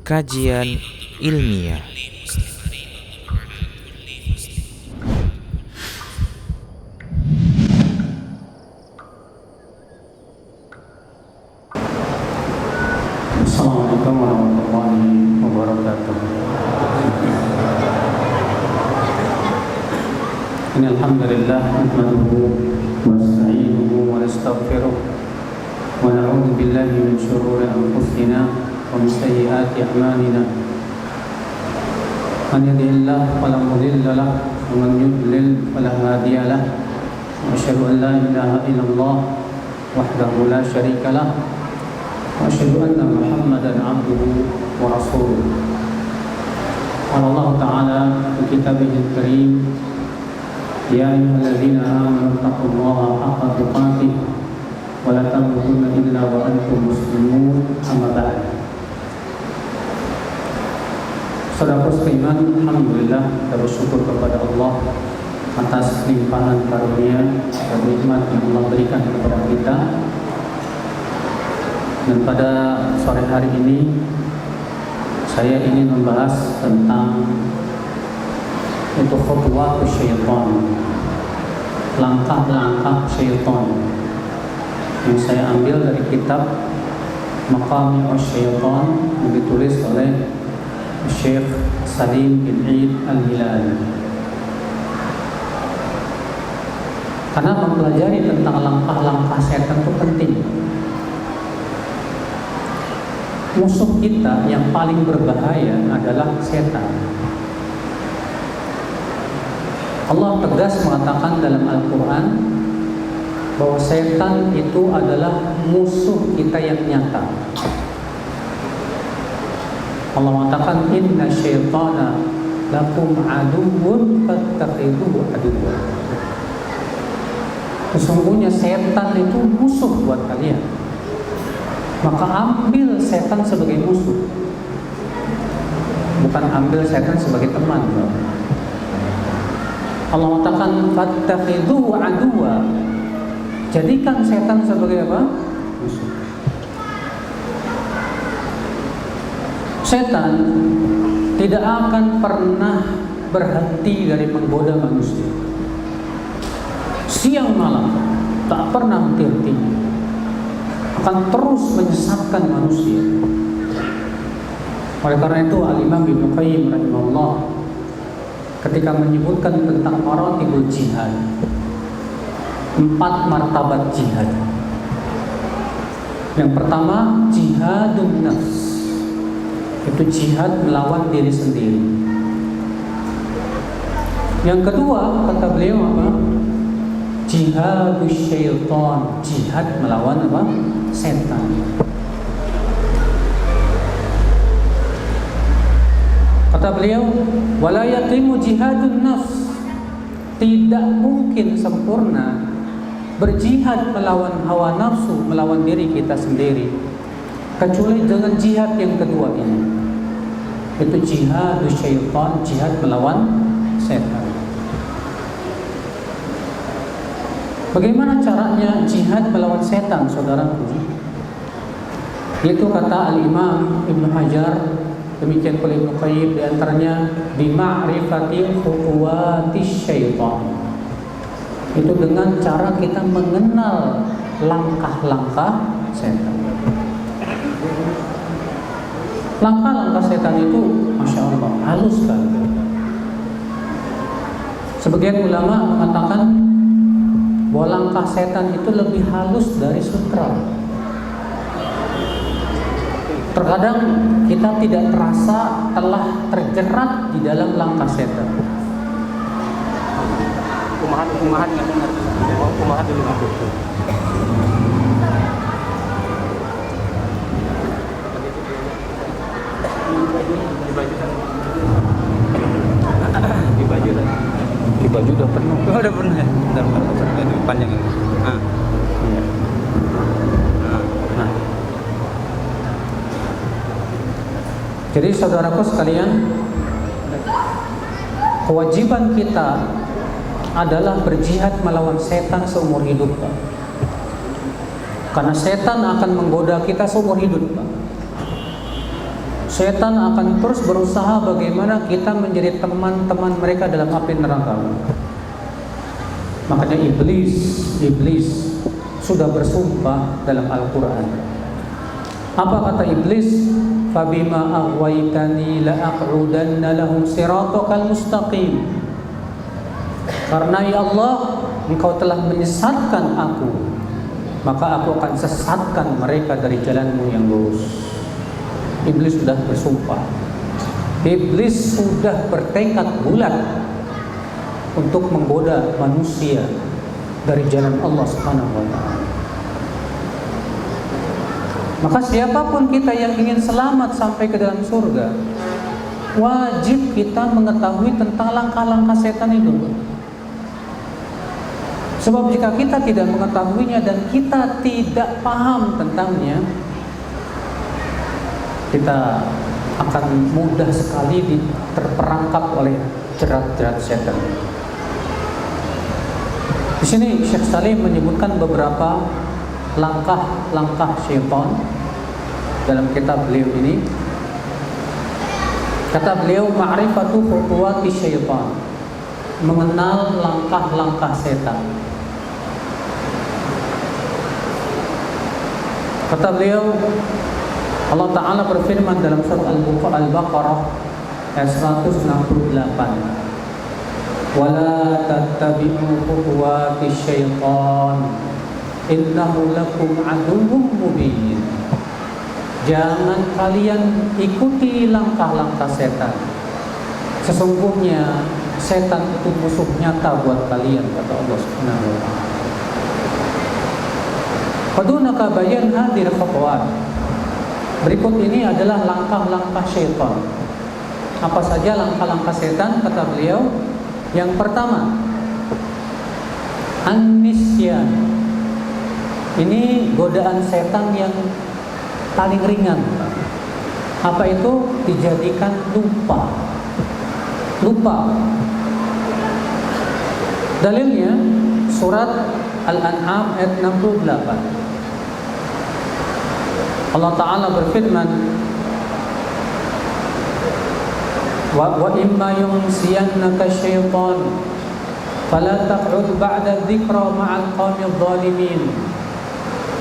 kajian ilmiah. Assalamualaikum warahmatullahi wabarakatuh. Alhamdulillah nahmaduhu wa nasta'inuhu wa nastaghfiruh wa na'udzu billahi min shururi anfusina wa min sayyiati a'malina. Man yahdihillahu fala mudilla lahu wa man yudlil fala hadiya lahu. Wa asyhadu an la ilaha illallah wahdahu la syarika lahu wa asyhadu anna Muhammadan 'abduhu wa rasuluh. Qala Allah Ta'ala fi kitabihil karim, ya ayyuhalladzina amanu taqullaha haqqa tuqatih wa la tamutunna illa wa antum muslimun. Amma ba'd. Saudara seiman, alhamdulillah kita bersyukur kepada Allah atas limpahan karunia dan nikmat yang Allah berikan kepada kita. Dan pada sore hari ini saya ingin membahas tentang itu khutwah syaitan, langkah-langkah syaitan, yang saya ambil dari kitab Maqami' Syaitan yang ditulis oleh Syekh Salim bin Eid Al-Hilali. Karena mempelajari tentang langkah-langkah setan itu penting. Musuh kita yang paling berbahaya adalah setan. Allah tegas mengatakan dalam Al-Quran bahwa setan itu adalah musuh kita yang nyata. Allah mengatakan inna syaitana lakum aduwwun fattakhidhuhu aduwwa. Sesungguhnya setan itu musuh buat kalian, maka ambil setan sebagai musuh, bukan ambil setan sebagai teman. Allah mengatakan fattakhidhuhu aduwwa. Jadikan setan sebagai apa? Musuh. Setan tidak akan pernah berhenti dari menggoda manusia. Siang malam tak pernah henti-henti. Akan terus menyesatkan manusia. Oleh karena itu Al-Imam Ibnu Qayyim rahimahullah ketika menyebutkan tentang maratibul jihad, 4 martabat jihad. Yang pertama, jihadun nafs, itu jihad melawan diri sendiri. Yang kedua, kata beliau apa? Jihadus syaitan, jihad melawan apa? Setan. Kata beliau, wala yaqimu jihadun nafs, tidak mungkin sempurna berjihad melawan hawa nafsu, melawan diri kita sendiri, kecuali dengan jihad yang kedua ini, itu jihadus syaitan, jihad melawan setan. Bagaimana caranya jihad melawan setan, saudaraku? Itu kata Al-Imam Ibnu Hajar, demikian pula Ibnu Qayyim, di antaranya bima'rifati khutuwatis syaitan. Itu dengan cara kita mengenal langkah-langkah setan. Langkah-langkah setan itu Masya Allah halus sekali. Sebagian ulama mengatakan bahwa langkah setan itu lebih halus dari sutra. Terkadang kita tidak terasa telah terjerat di dalam langkah setan. Kumahan nggak dengar? Kumahan dulu. Di baju udah penuh. Oh, udah penuh ya. Udah panjang ini. Iya. Jadi saudaraku sekalian, kewajiban kita adalah berjihad melawan setan seumur hidup, Pak. Karena setan akan menggoda kita seumur hidup, Pak. Setan akan terus berusaha bagaimana kita menjadi teman-teman mereka dalam api neraka. Makanya iblis sudah bersumpah dalam Al-Quran. Apa kata iblis? Fabima aghwaytani la'aq'udanna lahum siratakal mustaqim. Karena ya Allah, Engkau telah menyesatkan aku, maka aku akan sesatkan mereka dari jalanmu yang lurus. Iblis sudah bersumpah. Iblis sudah bertekad bulat untuk menggoda manusia dari jalan Allah Subhanahu wa taala. Maka siapapun kita yang ingin selamat sampai ke dalam surga, wajib kita mengetahui tentang langkah-langkah setan itu. Sebab jika kita tidak mengetahuinya dan kita tidak paham tentangnya, kita akan mudah sekali terperangkap oleh jerat-jerat setan. Di sini Syekh Salim menyebutkan beberapa langkah-langkah syaitan dalam kitab beliau ini. Kata beliau, ma'rifatu khutuwati syaitan, mengenal langkah-langkah setan. Kata beliau, Allah Ta'ala berfirman dalam surah Al-Baqarah ayat 168, wala tattabi'u khutuwati syaitan innahu lakum aduwwum mubin. Jangan kalian ikuti langkah-langkah setan, sesungguhnya setan itu musuh nyata buat kalian, kata Allah Subhanahu wa taala. Fadunaka bayan hadir khutuwat. Berikut ini adalah langkah-langkah syaitan. Apa saja langkah-langkah setan? Kata beliau, yang pertama, an-nisyan. Ini godaan setan yang paling ringan. Apa itu? Dijadikan lupa. Dalilnya surat Al-An'am ayat 68. Allah Ta'ala berfirman, wa imma yunsiyannaka syaitan fala taq'ud ba'da dzikra ma'al qaumidh dhalimin.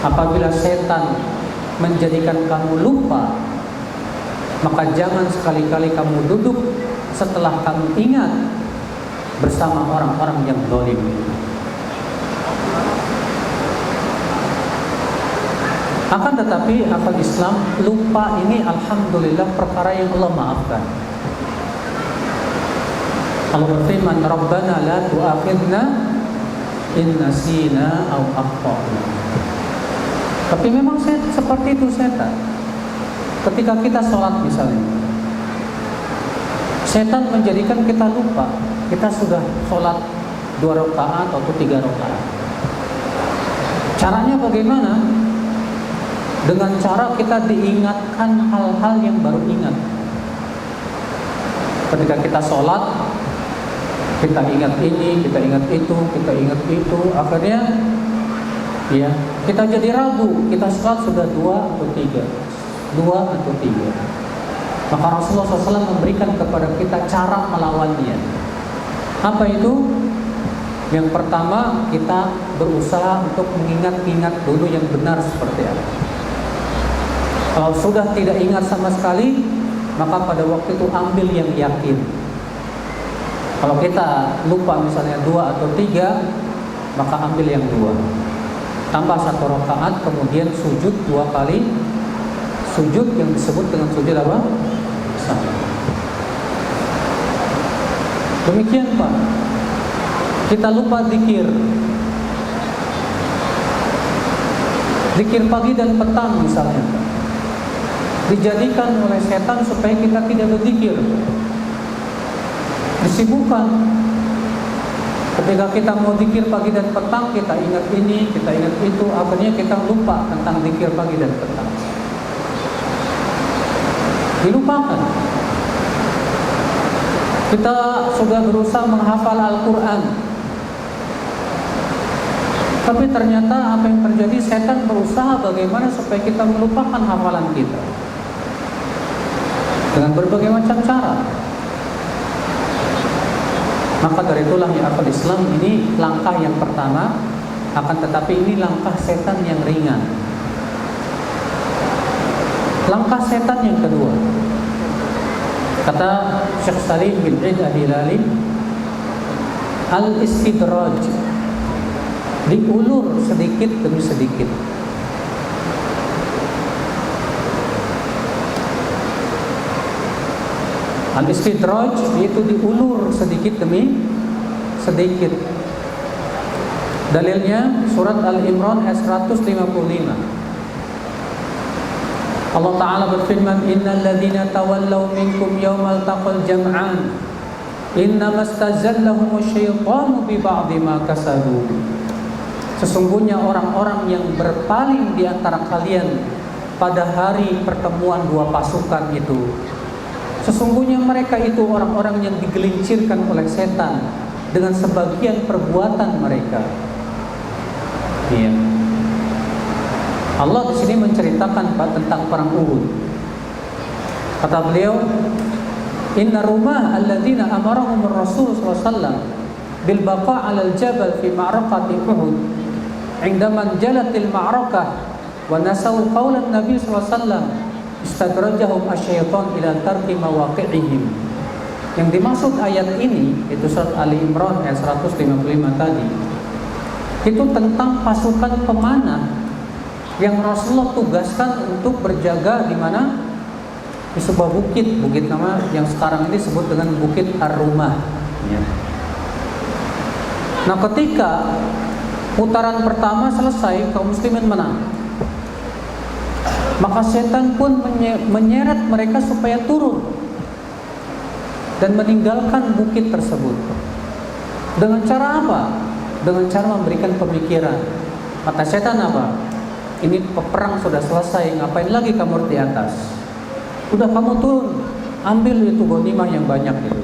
Apabila setan menjadikan kamu lupa, maka jangan sekali-kali kamu duduk setelah kamu ingat bersama orang-orang yang zalim. Akan tetapi akal Islam, lupa ini alhamdulillah perkara yang Allah maafkan. Allah berfirman, Rabbana la tu'akhidna in nasina aw akhtana. Tapi memang seperti itu setan. Ketika kita sholat misalnya, setan menjadikan kita lupa. Kita sudah sholat 2 rakaat atau 3 rakaat. Caranya bagaimana? Dengan cara kita diingatkan hal-hal yang baru ingat. Ketika kita sholat, kita ingat ini, kita ingat itu, kita ingat itu. Akhirnya ya, kita jadi ragu. Kita sholat sudah 2 atau 3. Maka Rasulullah SAW memberikan kepada kita cara melawannya. Apa itu? Yang pertama, kita berusaha untuk mengingat-ingat dulu yang benar seperti apa. Kalau sudah tidak ingat sama sekali, maka pada waktu itu ambil yang yakin. Kalau kita lupa misalnya 2 atau 3, maka ambil yang 2. Tambah 1 rakaat, kemudian sujud 2 kali. Sujud yang disebut dengan sujud apa? Sahwi. Demikian Pak. Kita lupa zikir. Zikir pagi dan petang misalnya, dijadikan oleh setan supaya kita tidak berzikir. Disibukkan. Ketika kita mau zikir pagi dan petang, kita ingat ini, kita ingat itu, akhirnya kita lupa tentang zikir pagi dan petang. Dilupakan. Kita sudah berusaha menghafal Al-Quran, tapi ternyata apa yang terjadi, setan berusaha bagaimana supaya kita melupakan hafalan kita. dengan berbagai macam cara. Maka dari itulah ya akal Islam, ini langkah yang pertama, akan tetapi ini langkah setan yang ringan. Langkah setan yang kedua, kata Syekh Salim bin Eid Al-Hilali, al-istidraj, diulur sedikit demi sedikit. Al-istidraj yaitu diulur sedikit demi sedikit. Dalilnya surat Al-Imran ayat 155. Allah Ta'ala berfirman, innal ladzina tawallaw minkum yawmal taqal jam'an innama stazallahum asyaitanu bi ba'di ma kasabu. Sesungguhnya orang-orang yang berpaling di antara kalian pada hari pertemuan dua pasukan itu, sesungguhnya mereka itu orang-orang yang digelincirkan oleh setan dengan sebagian perbuatan mereka. Iya. Allah di sini menceritakan tentang perang Uhud. Kata beliau, inna rumah alladzina amarahum Rasul sallallahu alaihi wasallam bil baqa' 'alal jabal fi ma'raqati Uhud, 'indama jalatil ma'rakah wa nasaw qaulan Nabi sallallahu alaihi wasallam istadrajahum asyaitan ila tarki mawaqi'ihim. Yang dimaksud ayat ini itu surat Ali Imran ayat 155 tadi. Itu tentang pasukan pemanah yang Rasulullah tugaskan untuk berjaga di mana? Di sebuah bukit nama yang sekarang ini disebut dengan Bukit Ar-Rumah. Ya. Nah, ketika putaran pertama selesai, kaum muslimin menang. Maka setan pun menyeret mereka supaya turun dan meninggalkan bukit tersebut. Dengan cara apa? Dengan cara memberikan pemikiran. Kata setan apa? Ini peperang sudah selesai, ngapain lagi kamu di atas? Udah kamu turun, ambil itu ghanimah yang banyak itu.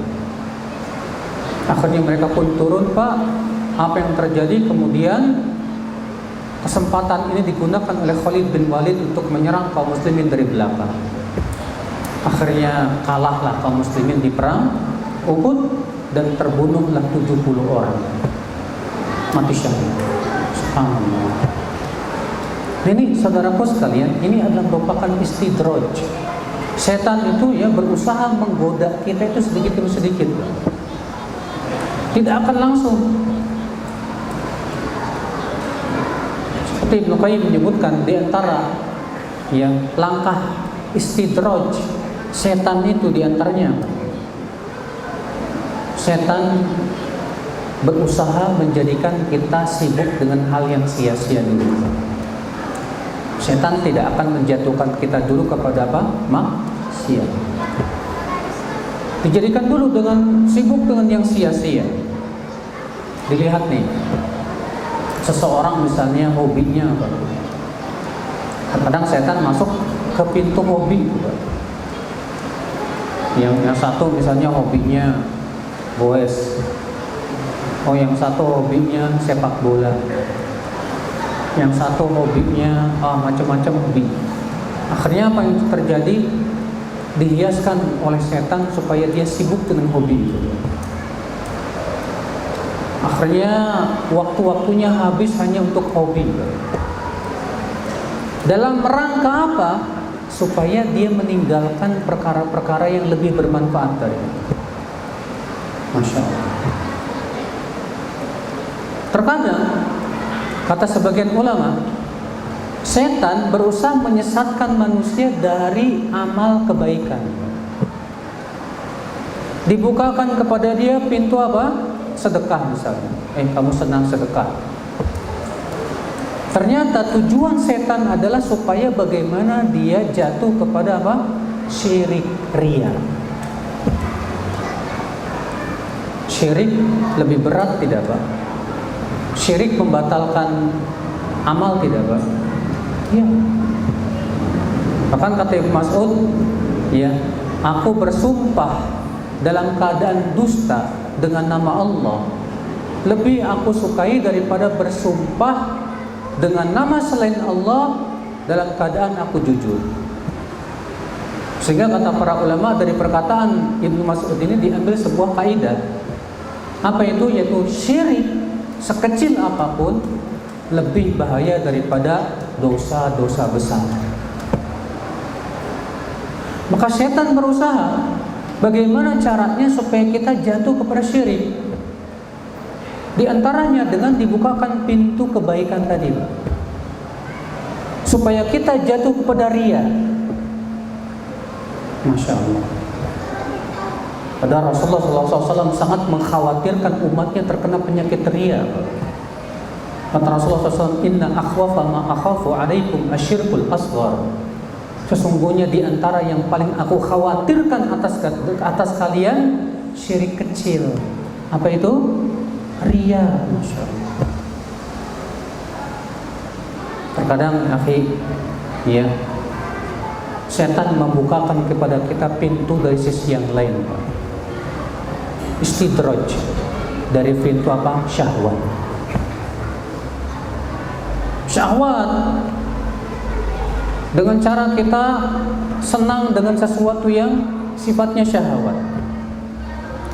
Akhirnya mereka pun turun, Pak. Apa yang terjadi kemudian? Kesempatan ini digunakan oleh Khalid bin Walid untuk menyerang kaum muslimin dari belakang. Akhirnya kalahlah kaum muslimin di perang Uhud dan terbunuhlah 70 orang. Mati syahid. Subhanallah. Ini saudaraku sekalian, ini adalah merupakan istidraj. Setan itu ya berusaha menggoda kita itu sedikit demi sedikit. Tidak akan langsung. Seperti Ibnu Qayyim menyebutkan, di antara ya langkah istidraj setan itu di antaranya setan berusaha menjadikan kita sibuk dengan hal yang sia-sia dulu. Setan tidak akan menjatuhkan kita dulu kepada apa? Maksiat. Dijadikan dulu dengan sibuk dengan yang sia-sia. Dilihat nih, seseorang misalnya hobinya apa? Kadang setan masuk ke pintu hobi. Yang satu misalnya hobinya goes. Oh, yang satu hobinya sepak bola. Yang satu hobinya macam-macam hobi. Akhirnya apa yang terjadi? Dihiaskan oleh setan supaya dia sibuk dengan hobi itu. Akhirnya waktu-waktunya habis hanya untuk hobi. Dalam rangka apa? Supaya dia meninggalkan perkara-perkara yang lebih bermanfaat dari itu. Masya Allah. Terkadang kata sebagian ulama, setan berusaha menyesatkan manusia dari amal kebaikan. Dibukakan kepada dia pintu apa? Sedekah misalnya. Kamu senang sedekah. Ternyata tujuan setan adalah supaya bagaimana dia jatuh kepada apa? Syirik, riya. Syirik lebih berat tidak, Pak? Syirik membatalkan amal tidak, Pak? Ya. Bahkan kata Ibnu Mas'ud, ya, aku bersumpah dalam keadaan dusta dengan nama Allah, lebih aku sukai daripada bersumpah dengan nama selain Allah dalam keadaan aku jujur. Sehingga kata para ulama, dari perkataan Ibnu Mas'ud ini diambil sebuah kaidah. Apa itu? Yaitu syirik sekecil apapun lebih bahaya daripada dosa-dosa besar. Maka setan berusaha bagaimana caranya supaya kita jatuh kepada syirik. Di antaranya dengan dibukakan pintu kebaikan tadi, supaya kita jatuh kepada riya. Masya Allah. Padahal Rasulullah SAW sangat mengkhawatirkan umatnya terkena penyakit riya. Kata Rasulullah SAW, Inna akhwafa ma akhafu alaikum asyirkul asghar. Sesungguhnya di antara yang paling aku khawatirkan atas kalian, syirik kecil. Apa itu? Riya. Masya Allah. Terkadang akhi, ya, setan membukakan kepada kita pintu dari sisi yang lain, Pak. Istidraj, dari pintu apa? Syahwat. Syahwat, dengan cara kita senang dengan sesuatu yang sifatnya syahwat.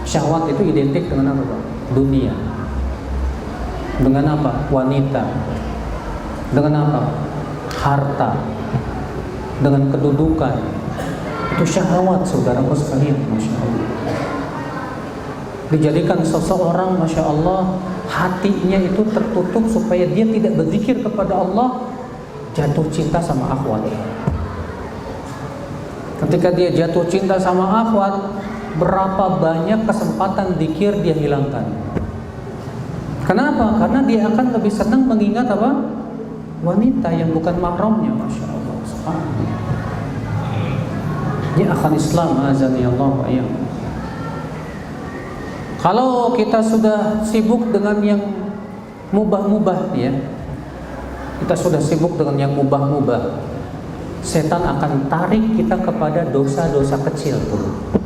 Syahwat itu identik dengan apa, Pak? Dunia. Dengan apa? Wanita. Dengan apa? Harta. Dengan kedudukan. Itu syahwat, saudaraku sekalian. Masya Allah. Dijadikan seseorang, Masya Allah, hatinya itu tertutup supaya dia tidak berzikir kepada Allah, jatuh cinta sama akhwat. Ketika dia jatuh cinta sama akhwat, berapa banyak kesempatan zikir dia hilangkan. Kenapa? Karena dia akan lebih senang mengingat apa? Wanita yang bukan mahramnya. Masya Allah. Ini akan Islam, azani Allah wa iyyakum. Kalau kita sudah sibuk dengan yang mubah-mubah, ya, kita sudah sibuk dengan yang mubah-mubah, setan akan tarik kita kepada dosa-dosa kecil dulu,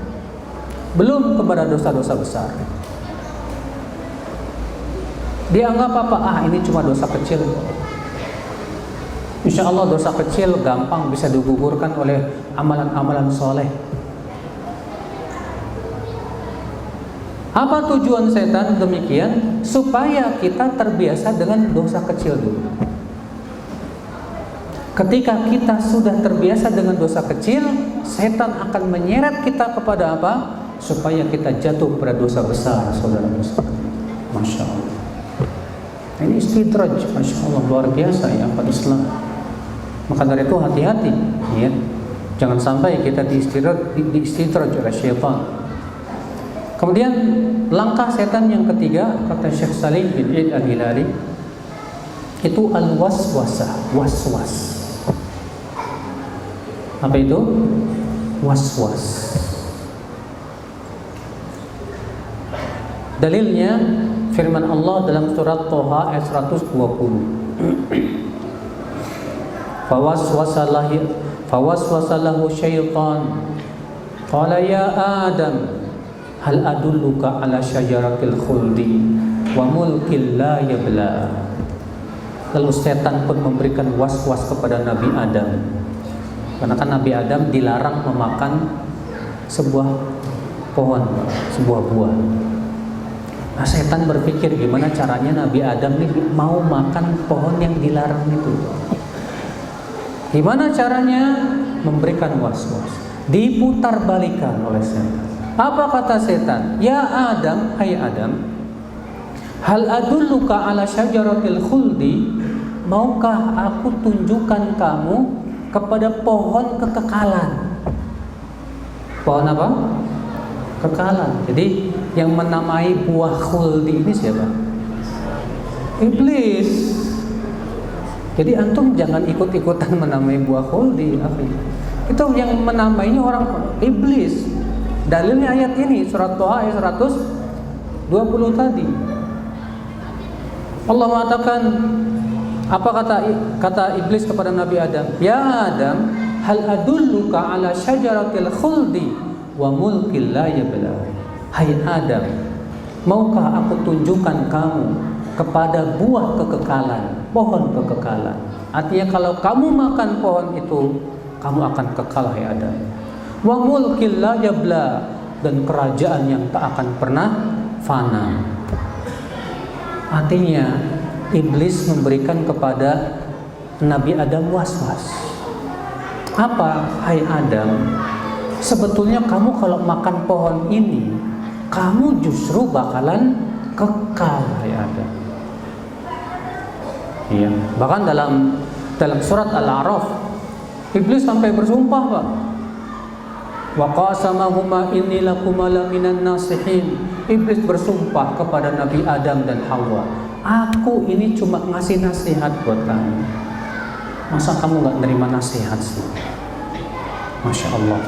belum kepada dosa-dosa besar. Dia anggap apa? Ini cuma dosa kecil. Insya Allah dosa kecil gampang bisa digugurkan oleh amalan-amalan soleh. Apa tujuan setan demikian? Supaya kita terbiasa dengan dosa kecil dulu. Ketika kita sudah terbiasa dengan dosa kecil, setan akan menyeret kita kepada apa? Supaya kita jatuh pada dosa besar, saudara. Masya Allah. Ini istidraj, Masya Allah, luar biasa ya Pak Islam. Maka dari itu hati-hati, ya. Jangan sampai kita diistidraj oleh syaitan. Kemudian langkah setan yang ketiga, kata Syekh Salim bin Eid Al-Hilali, itu al-waswasah, waswas. Apa itu? Waswas. Dalilnya firman Allah dalam surat Thaha ayat 120. Fawaswasa lahu syaitan qala ya Adam hal adulluka ala syajaratil khuldi wa mulkil la yabla. Lalu setan pun memberikan was-was kepada Nabi Adam, karena kan Nabi Adam dilarang memakan sebuah pohon, sebuah buah. Nah, setan berpikir gimana caranya Nabi Adam ini mau makan pohon yang dilarang itu. Gimana caranya? Memberikan was-was, diputar-balikan oleh setan. Apa kata setan? Ya Adam, hai Adam, hal adulluka ala syajaratil khuldi, maukah aku tunjukkan kamu kepada pohon kekekalan? Pohon apa? Kekekalan. Jadi yang menamai buah khuldi ini siapa? Iblis. Jadi antum jangan ikut-ikutan menamai buah khuldi. Itu yang menamainya orang iblis. Dalilnya ayat ini, surat Thaha ayat 120 tadi. Allah mengatakan, apa kata iblis kepada Nabi Adam? Ya Adam, hal adulluka ala syajaratil khuldi wa mulkil la yabla. Hai Adam, maukah aku tunjukkan kamu kepada buah kekekalan, pohon kekekalan. Artinya kalau kamu makan pohon itu, kamu akan kekal, hai Adam. wa mulkil la yabla, dan kerajaan yang tak akan pernah fana. Artinya iblis memberikan kepada Nabi Adam was-was. Apa? Hai Adam, sebetulnya kamu kalau makan pohon ini, kamu justru bakalan kekal, hai Adam. Iya, bahkan dalam surat Al-A'raf, iblis sampai bersumpah, Pak. Wa qasamahuma inni lakuma laminan nasihin. Iblis bersumpah kepada Nabi Adam dan Hawa, aku ini cuma ngasih nasihat buat kamu. Masa kamu gak nerima nasihat sih? Masya Allah.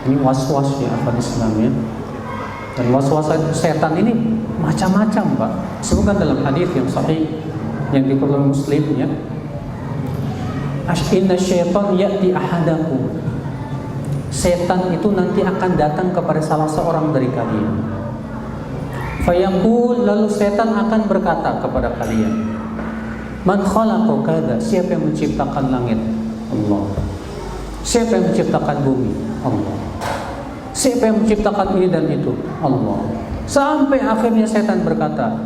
Ini was-was ya akal Islam ya. Dan was-was setan ini macam-macam, Pak. Sebutkan dalam hadis yang sahih yang dikeluarkan Muslim ya. Inna syaitan ya'ti ahadakum. Setan itu nanti akan datang kepada salah seorang dari kalian. Fayaqul, lalu setan akan berkata kepada kalian, man khalaqa kadza, siapa yang menciptakan langit? Allah. Siapa yang menciptakan bumi? Allah. Siapa yang menciptakan ini dan itu? Allah. Sampai akhirnya setan berkata,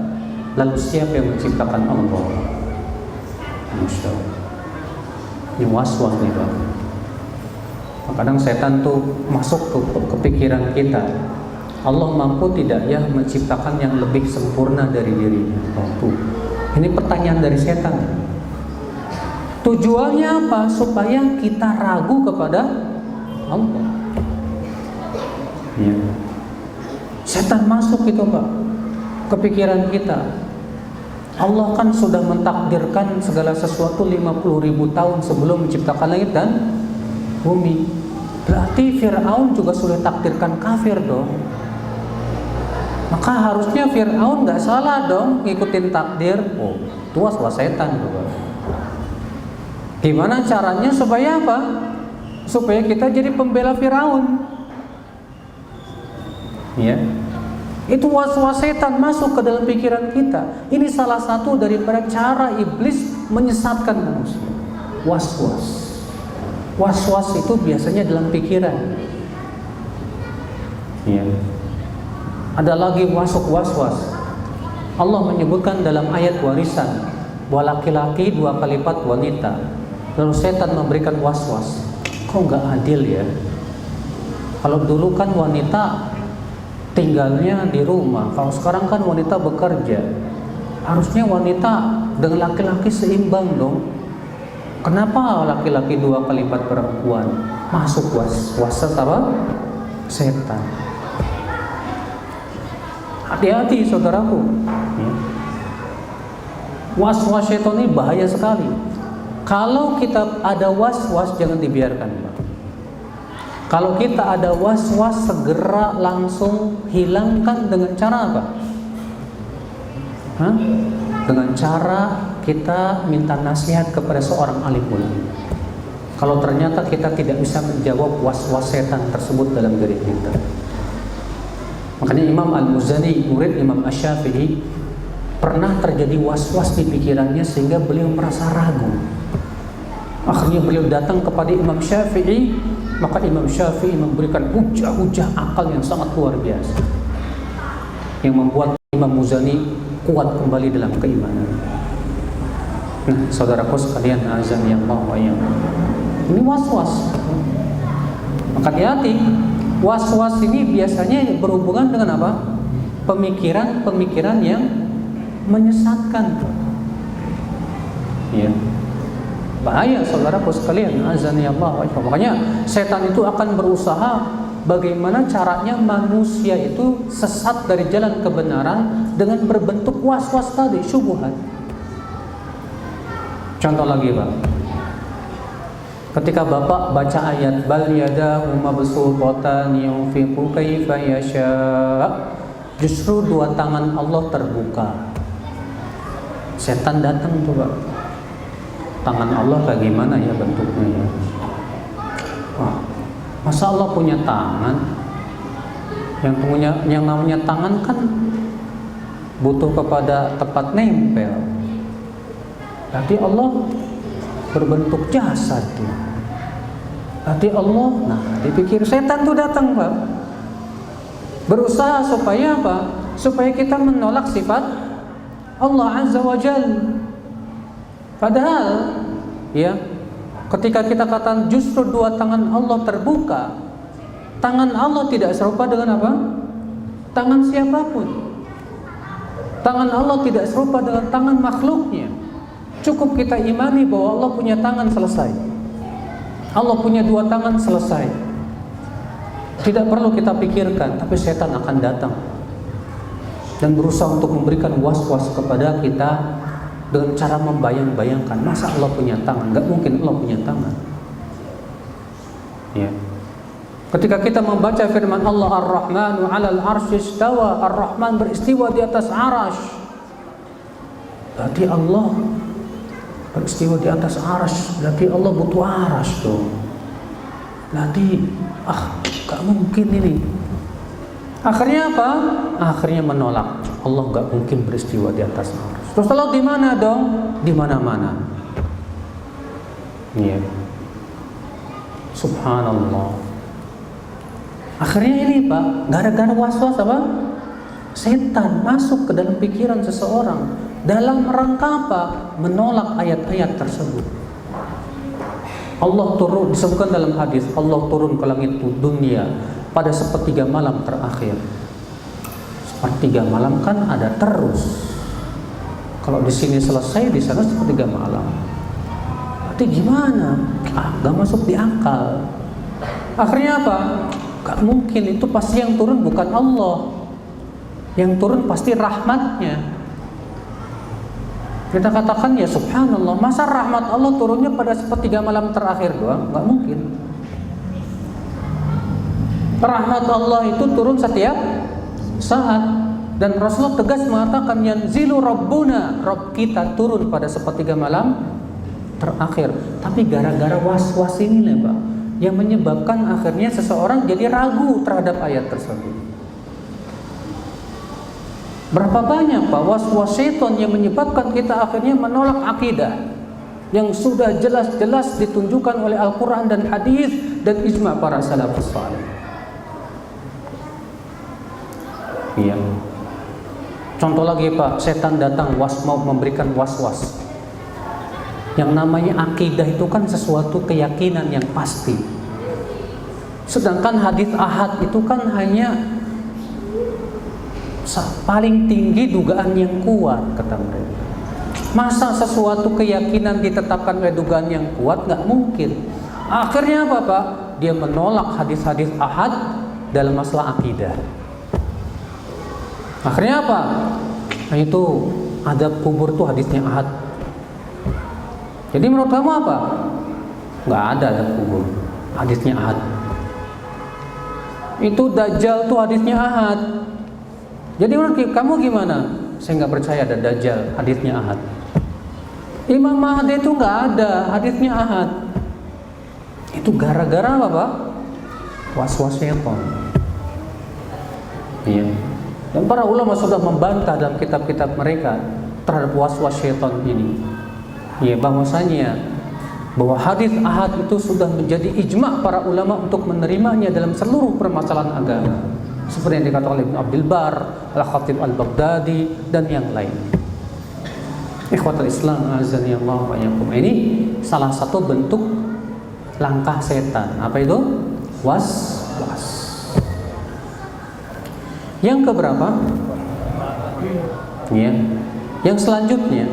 lalu siapa yang menciptakan Allah? Masya Allah. Ini was-was nih, Pak. Kadang setan tuh masuk ke pikiran kita, Allah mampu tidak ya menciptakan yang lebih sempurna dari dirinya? Oh, ini pertanyaan dari setan. Tujuannya apa? Supaya kita ragu kepada Allah. Ya. Setan masuk itu, Pak, ke pikiran kita. Allah kan sudah mentakdirkan segala sesuatu 50.000 tahun sebelum menciptakan langit dan bumi. Berarti Fir'aun juga sudah takdirkan kafir dong. Maka harusnya Fir'aun gak salah dong ngikutin takdir. Oh, itu was-was setan juga. Gimana caranya supaya apa? Supaya kita jadi pembela Fir'aun. Ya. Itu was-was setan masuk ke dalam pikiran kita. Ini salah satu daripada cara iblis menyesatkan manusia. Was-was. Was-was itu biasanya dalam pikiran. Ya. Ada lagi masuk was-was. Allah menyebutkan dalam ayat warisan, bahwa laki-laki 2 kali lipat wanita. Lalu setan memberikan was-was. Kok nggak adil ya? Kalau dulu kan wanita tinggalnya di rumah, kalau sekarang kan wanita bekerja. Harusnya wanita dengan laki-laki seimbang dong. Kenapa laki-laki 2 kali lipat perempuan? Masuk was-was apa? Setan. Hati-hati saudaraku. Was-was setan ini bahaya sekali. Kalau kita ada was-was jangan dibiarkan, Pak. Kalau kita ada was-was segera langsung hilangkan dengan cara apa? Dengan cara kita minta nasihat kepada seorang alim ulama. Kalau ternyata kita tidak bisa menjawab was-was setan tersebut dalam diri kita. Makanya Imam Al-Muzani, murid Imam Asy-Syafi'i, pernah terjadi was-was di pikirannya sehingga beliau merasa ragu. Akhirnya beliau datang kepada Imam Syafi'i, maka Imam Syafi'i memberikan hujah-hujah akal yang sangat luar biasa, yang membuat Imam Muzani kuat kembali dalam keimanan. Nah, saudaraku sekalian, azan ya Allah wa iyyakum. Ini was-was. Maka hati-hati. Was-was ini biasanya berhubungan dengan apa? Pemikiran-pemikiran yang menyesatkan. Ya. Bahaya saudaraku sekalian, azan ya Allah wa iyyakum. Makanya setan itu akan berusaha bagaimana caranya manusia itu sesat dari jalan kebenaran dengan berbentuk was-was tadi, syubhat. Contoh lagi, Pak. Ketika Bapak baca ayat bal yadahu mabsuutatan yunfiqu kaifa yasha, justru 2 tangan Allah terbuka. Setan datang tuh, Pak. Tangan Allah kayak gimana ya bentuknya ya? Wah, masa Allah punya tangan? Yang namanya tangan kan butuh kepada tempat nempel. Berarti Allah berbentuk jasad tuh. Berarti Allah, nah dipikir setan tuh datang Pak, berusaha supaya apa? Supaya kita menolak sifat Allah Azza wa Jalla. Padahal ya, ketika kita katakan justru dua tangan Allah terbuka, tangan Allah tidak serupa dengan apa? Tangan siapapun. Tangan Allah tidak serupa dengan tangan makhluknya. Cukup kita imani bahwa Allah punya tangan, selesai. Allah punya dua tangan, selesai. Tidak perlu kita pikirkan, tapi setan akan datang dan berusaha untuk memberikan was-was kepada kita dengan cara membayang-bayangkan, masa Allah punya tangan? Gak mungkin Allah punya tangan. Ya. Ketika kita membaca firman Allah Ar-Rahmanu 'alal 'arsy istawa, Ar-Rahman beristiwa di atas arasy. Berarti Allah beristiwa di atas arasy, berarti Allah butuh arasy tuh. Berarti gak mungkin ini. Akhirnya apa? Akhirnya menolak. Allah gak mungkin beristiwa di atas arasy. Terus Allah di mana dong? Di mana-mana. Iya. Subhanallah. Akhirnya ini Pak, gara-gara was-was apa? Setan masuk ke dalam pikiran seseorang dalam rangka apa? Menolak ayat-ayat tersebut. Allah turun, disebutkan dalam hadis, Allah turun ke langit dunia pada sepertiga malam terakhir. Sepertiga malam kan ada terus. Kalau di sini selesai, di sana sepertiga malam. Berarti gimana? Gak masuk di akal. Akhirnya apa? Gak mungkin, itu pasti yang turun bukan Allah. Yang turun pasti rahmatnya. Kita katakan ya subhanallah, masa rahmat Allah turunnya pada sepertiga malam terakhir doang? Gak mungkin. Rahmat Allah itu turun setiap saat. Dan Rasulullah tegas mengatakan yanzilu Rabbuna, Rabb kita turun pada sepertiga malam terakhir. Tapi gara-gara was-was ini lah Pak, yang menyebabkan akhirnya seseorang jadi ragu terhadap ayat tersebut. Berapa banyak Pak was-was syaitan yang menyebabkan kita akhirnya menolak akidah yang sudah jelas-jelas ditunjukkan oleh Al-Quran dan hadis dan ijma' para salafus salih. Iya. Contoh lagi Pak, setan datang mau memberikan was-was. Yang namanya akidah itu kan sesuatu keyakinan yang pasti. Sedangkan hadis ahad itu kan hanya paling tinggi dugaan yang kuat, kata mereka. Masa sesuatu keyakinan ditetapkan oleh dugaan yang kuat? Gak mungkin. Akhirnya apa Pak? Dia menolak hadis-hadis ahad dalam masalah akidah. Akhirnya apa? Nah itu azab kubur tuh hadisnya ahad. Jadi menurut kamu apa? Nggak ada azab kubur, hadisnya ahad. Itu Dajjal tuh hadisnya ahad. Jadi menurut kamu gimana? Saya nggak percaya ada Dajjal, hadisnya ahad. Imam Mahdi itu nggak ada, hadisnya ahad. Itu gara-gara apa Pak? Was-was syaitan. Iya. Dan para ulama sudah membantah dalam kitab-kitab mereka terhadap was-was syaitan ini. Ya, bahwasanya bahwa hadis ahad itu sudah menjadi ijma' para ulama untuk menerimanya dalam seluruh permasalahan agama. Seperti yang dikatakan oleh Ibnu Abdul Bar, Al-Khatib Al-Baghdadi dan yang lain. Ikhwatul Islam azani Allah wa iyyakum. Ini salah satu bentuk langkah setan. Apa itu? Was-was. Yang keberapa? Ya. Yang selanjutnya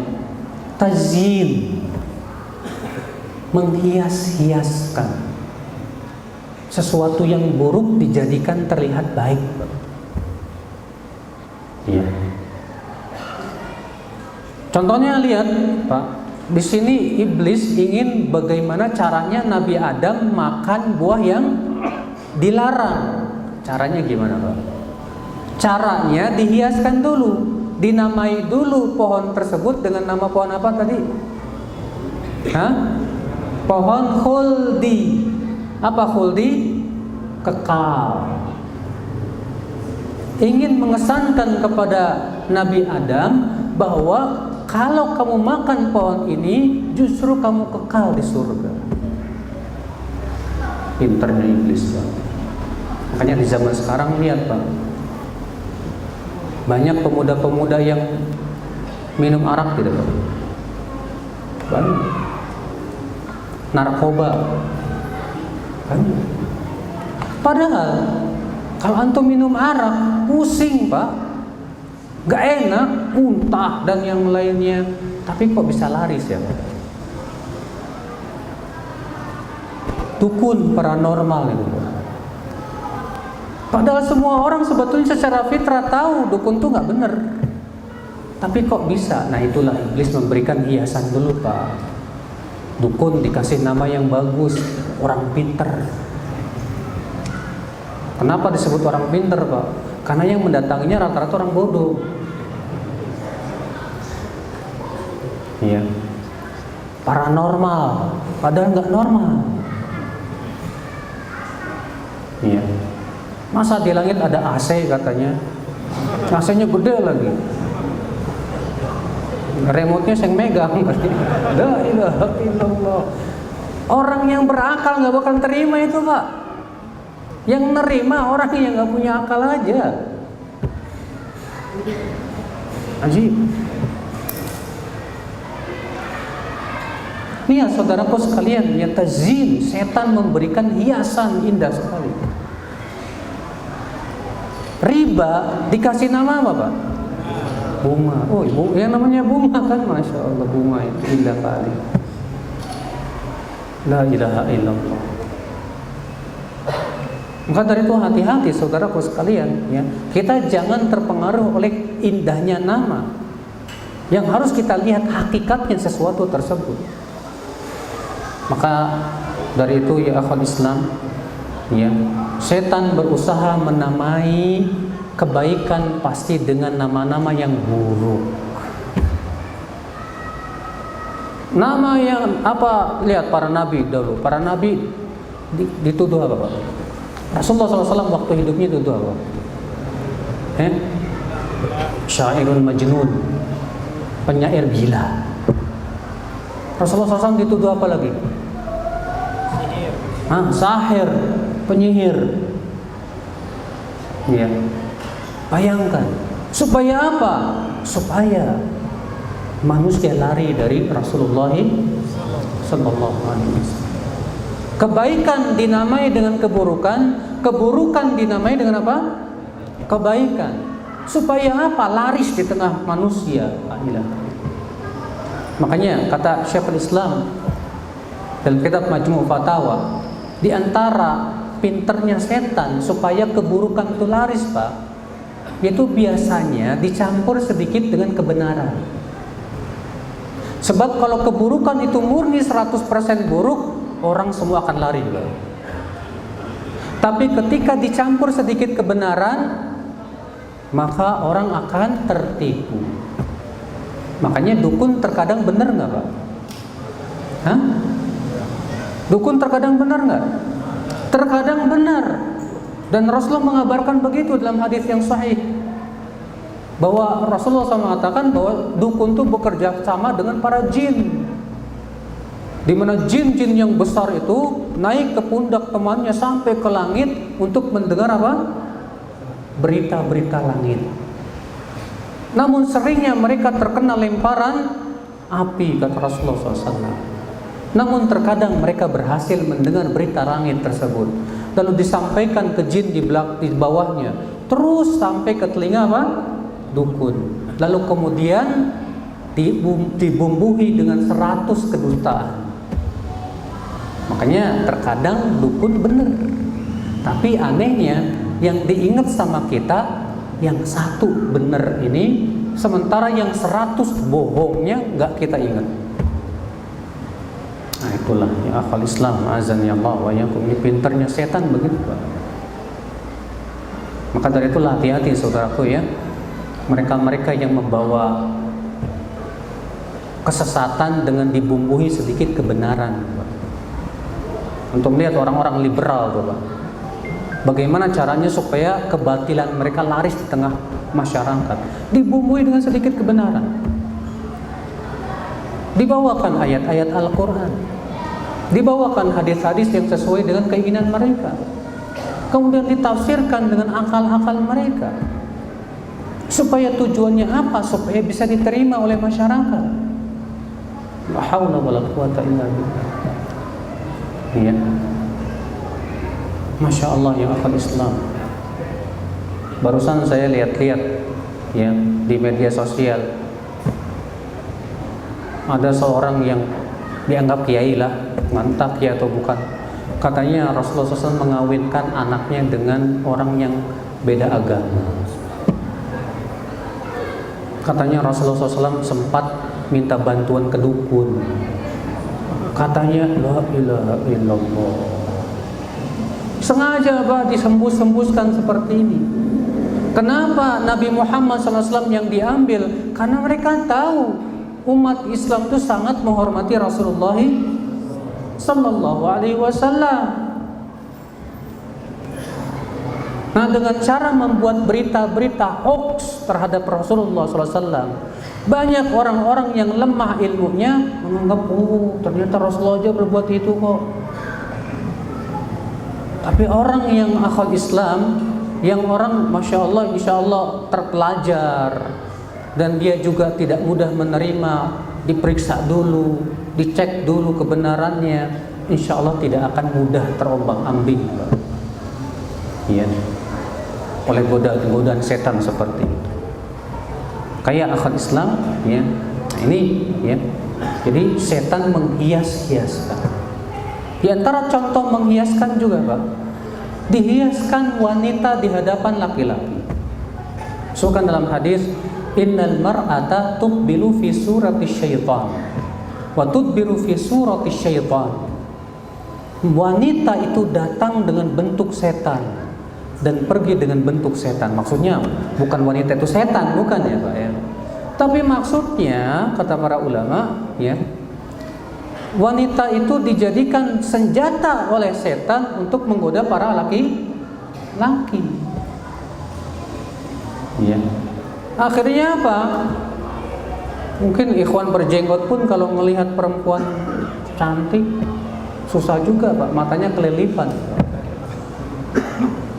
tazyin, menghias-hiaskan sesuatu yang buruk dijadikan terlihat baik. Ya. Contohnya lihat Pak, di sini iblis ingin bagaimana caranya Nabi Adam makan buah yang dilarang. Caranya gimana Pak? Caranya dihiaskan dulu, dinamai dulu pohon tersebut dengan nama pohon apa tadi? Pohon khuldi. Apa khuldi? Kekal. Ingin mengesankan kepada Nabi Adam bahwa kalau kamu makan pohon ini justru kamu kekal di surga. Pinternya iblis, Pak. Makanya di zaman sekarang lihat, Pak, banyak pemuda-pemuda yang minum arak tidak, Pak? Banyak. Narkoba banyak. Padahal kalau antum minum arak pusing, Pak, gak enak, muntah dan yang lainnya, tapi kok bisa laris ya, Pak? Dukun paranormal itu, Pak. Padahal semua orang sebetulnya secara fitrah tahu dukun tuh gak bener, tapi kok bisa? Nah itulah iblis memberikan hiasan dulu, Pak. Dukun dikasih nama yang bagus, orang pinter. Kenapa disebut orang pinter, Pak? Karena yang mendatanginya rata-rata orang bodoh. Iya. Paranormal, padahal nggak normal. Iya. Masa di langit ada AC katanya? AC-nya gede lagi. Remote-nya yang megang. La ilaha illallah. Orang yang berakal nggak bakal terima itu, Pak. Yang nerima orang yang nggak punya akal aja. Ajib. Nih ya saudaraku sekalian, ya tazin, setan memberikan hiasan indah sekali. Riba dikasih nama apa, Pak? Bunga. Oh, yang namanya bunga kan, masya Allah, bunga itu indah kali. La ilaha illallah. Maka dari itu hati-hati saudaraku sekalian, ya. Kita jangan terpengaruh oleh indahnya nama. Yang harus kita lihat hakikatnya sesuatu tersebut. Maka dari itu ya akhwat Islam, ya, setan berusaha menamai kebaikan pasti dengan nama-nama yang buruk. Nama yang apa? Lihat para nabi dulu. Para nabi dituduh apa, Pak? Rasulullah SAW waktu hidupnya dituduh apa? Syairun majnun, penyair gila. Rasulullah SAW dituduh apa lagi? Sahir, penyihir. Ya. Bayangkan, supaya apa? Supaya manusia lari dari Rasulullah sallallahu alaihi wasallam. Kebaikan dinamai dengan keburukan, keburukan dinamai dengan apa? Kebaikan. Supaya apa? Laris di tengah manusia. Makanya kata Syekhul Islam dalam kitab Majmu' Fatawa, di antara pinternya setan supaya keburukan itu laris, Pak, itu biasanya dicampur sedikit dengan kebenaran. Sebab kalau keburukan itu murni 100% buruk, orang semua akan lari, Pak. Tapi ketika dicampur sedikit kebenaran, maka orang akan tertipu. Makanya dukun terkadang benar nggak, Pak? Dukun terkadang benar nggak? Terkadang benar. Dan Rasulullah mengabarkan begitu dalam hadis yang sahih, bahwa Rasulullah SAW mengatakan bahwa dukun itu bekerja sama dengan para jin, di mana jin-jin yang besar itu naik ke pundak temannya sampai ke langit untuk mendengar apa? Berita-berita langit. Namun seringnya mereka terkena lemparan api, kata Rasulullah SAW. Namun terkadang mereka berhasil mendengar berita langit tersebut, lalu disampaikan ke jin di bawahnya, terus sampai ke telinga apa? Dukun. Lalu kemudian dibumbuhi dengan 100 kedustaan. Makanya terkadang dukun benar, tapi anehnya yang diingat sama kita yang satu benar ini, sementara yang 100 bohongnya nggak kita ingat. Nah itulah ya akhwal Islam, azan ya Allah wa yakum, ini pinternya setan begitu, Pak. Maka dari itu hati-hati saudaraku ya, mereka-mereka yang membawa kesesatan dengan dibumbuhi sedikit kebenaran, Pak. Untuk melihat orang-orang liberal tuh, Pak, bagaimana caranya supaya kebatilan mereka laris di tengah masyarakat, dibumbui dengan sedikit kebenaran. Dibawakan ayat-ayat Al-Quran, Dibawakan hadis-hadis yang sesuai dengan keinginan mereka, kemudian ditafsirkan dengan akal-akal mereka. Supaya tujuannya apa? Supaya bisa diterima oleh masyarakat. La haula wala quwata illa billah. Ya. Masya Allah ya akal Islam. Barusan saya lihat-lihat ya di media sosial, ada seorang yang dianggap kiai lah, entah kiai atau bukan. Katanya Rasulullah SAW mengawinkan anaknya dengan orang yang beda agama. Katanya Rasulullah SAW sempat minta bantuan ke dukun. Katanya la ilaha illallah. Sengaja disembus-sembuskan seperti ini. Kenapa Nabi Muhammad SAW yang diambil? Karena mereka tahu umat Islam itu sangat menghormati Rasulullah Sallallahu Alaihi Wasallam. Nah, dengan cara membuat berita-berita hoax terhadap Rasulullah SAW, banyak orang-orang yang lemah ilmunya menganggap, oh ternyata Rasulullah aja berbuat itu kok. Tapi orang yang akal Islam, yang orang Masya Allah Insya Allah terpelajar, dan dia juga tidak mudah menerima, diperiksa dulu, dicek dulu kebenarannya, Insya Allah tidak akan mudah terombang-ambing, ya, oleh godaan setan seperti itu. Kayak akal Islam, ya, ini, ya. Jadi setan menghias-hiaskan. Di antara contoh menghiaskan juga, Pak, dihiaskan wanita di hadapan laki-laki. Sebutkan dalam hadis, innal mar'ata tuqbilu fi surati syaitan wa tudbiru fi surati syaitan. Wanita itu datang dengan bentuk setan dan pergi dengan bentuk setan. Maksudnya bukan wanita itu setan, bukan ya Pak ya. Tapi maksudnya kata para ulama, ya, wanita itu dijadikan senjata oleh setan untuk menggoda para laki-laki. Ya. Akhirnya apa? Mungkin ikhwan berjenggot pun kalau melihat perempuan cantik susah juga Pak, matanya kelilipan.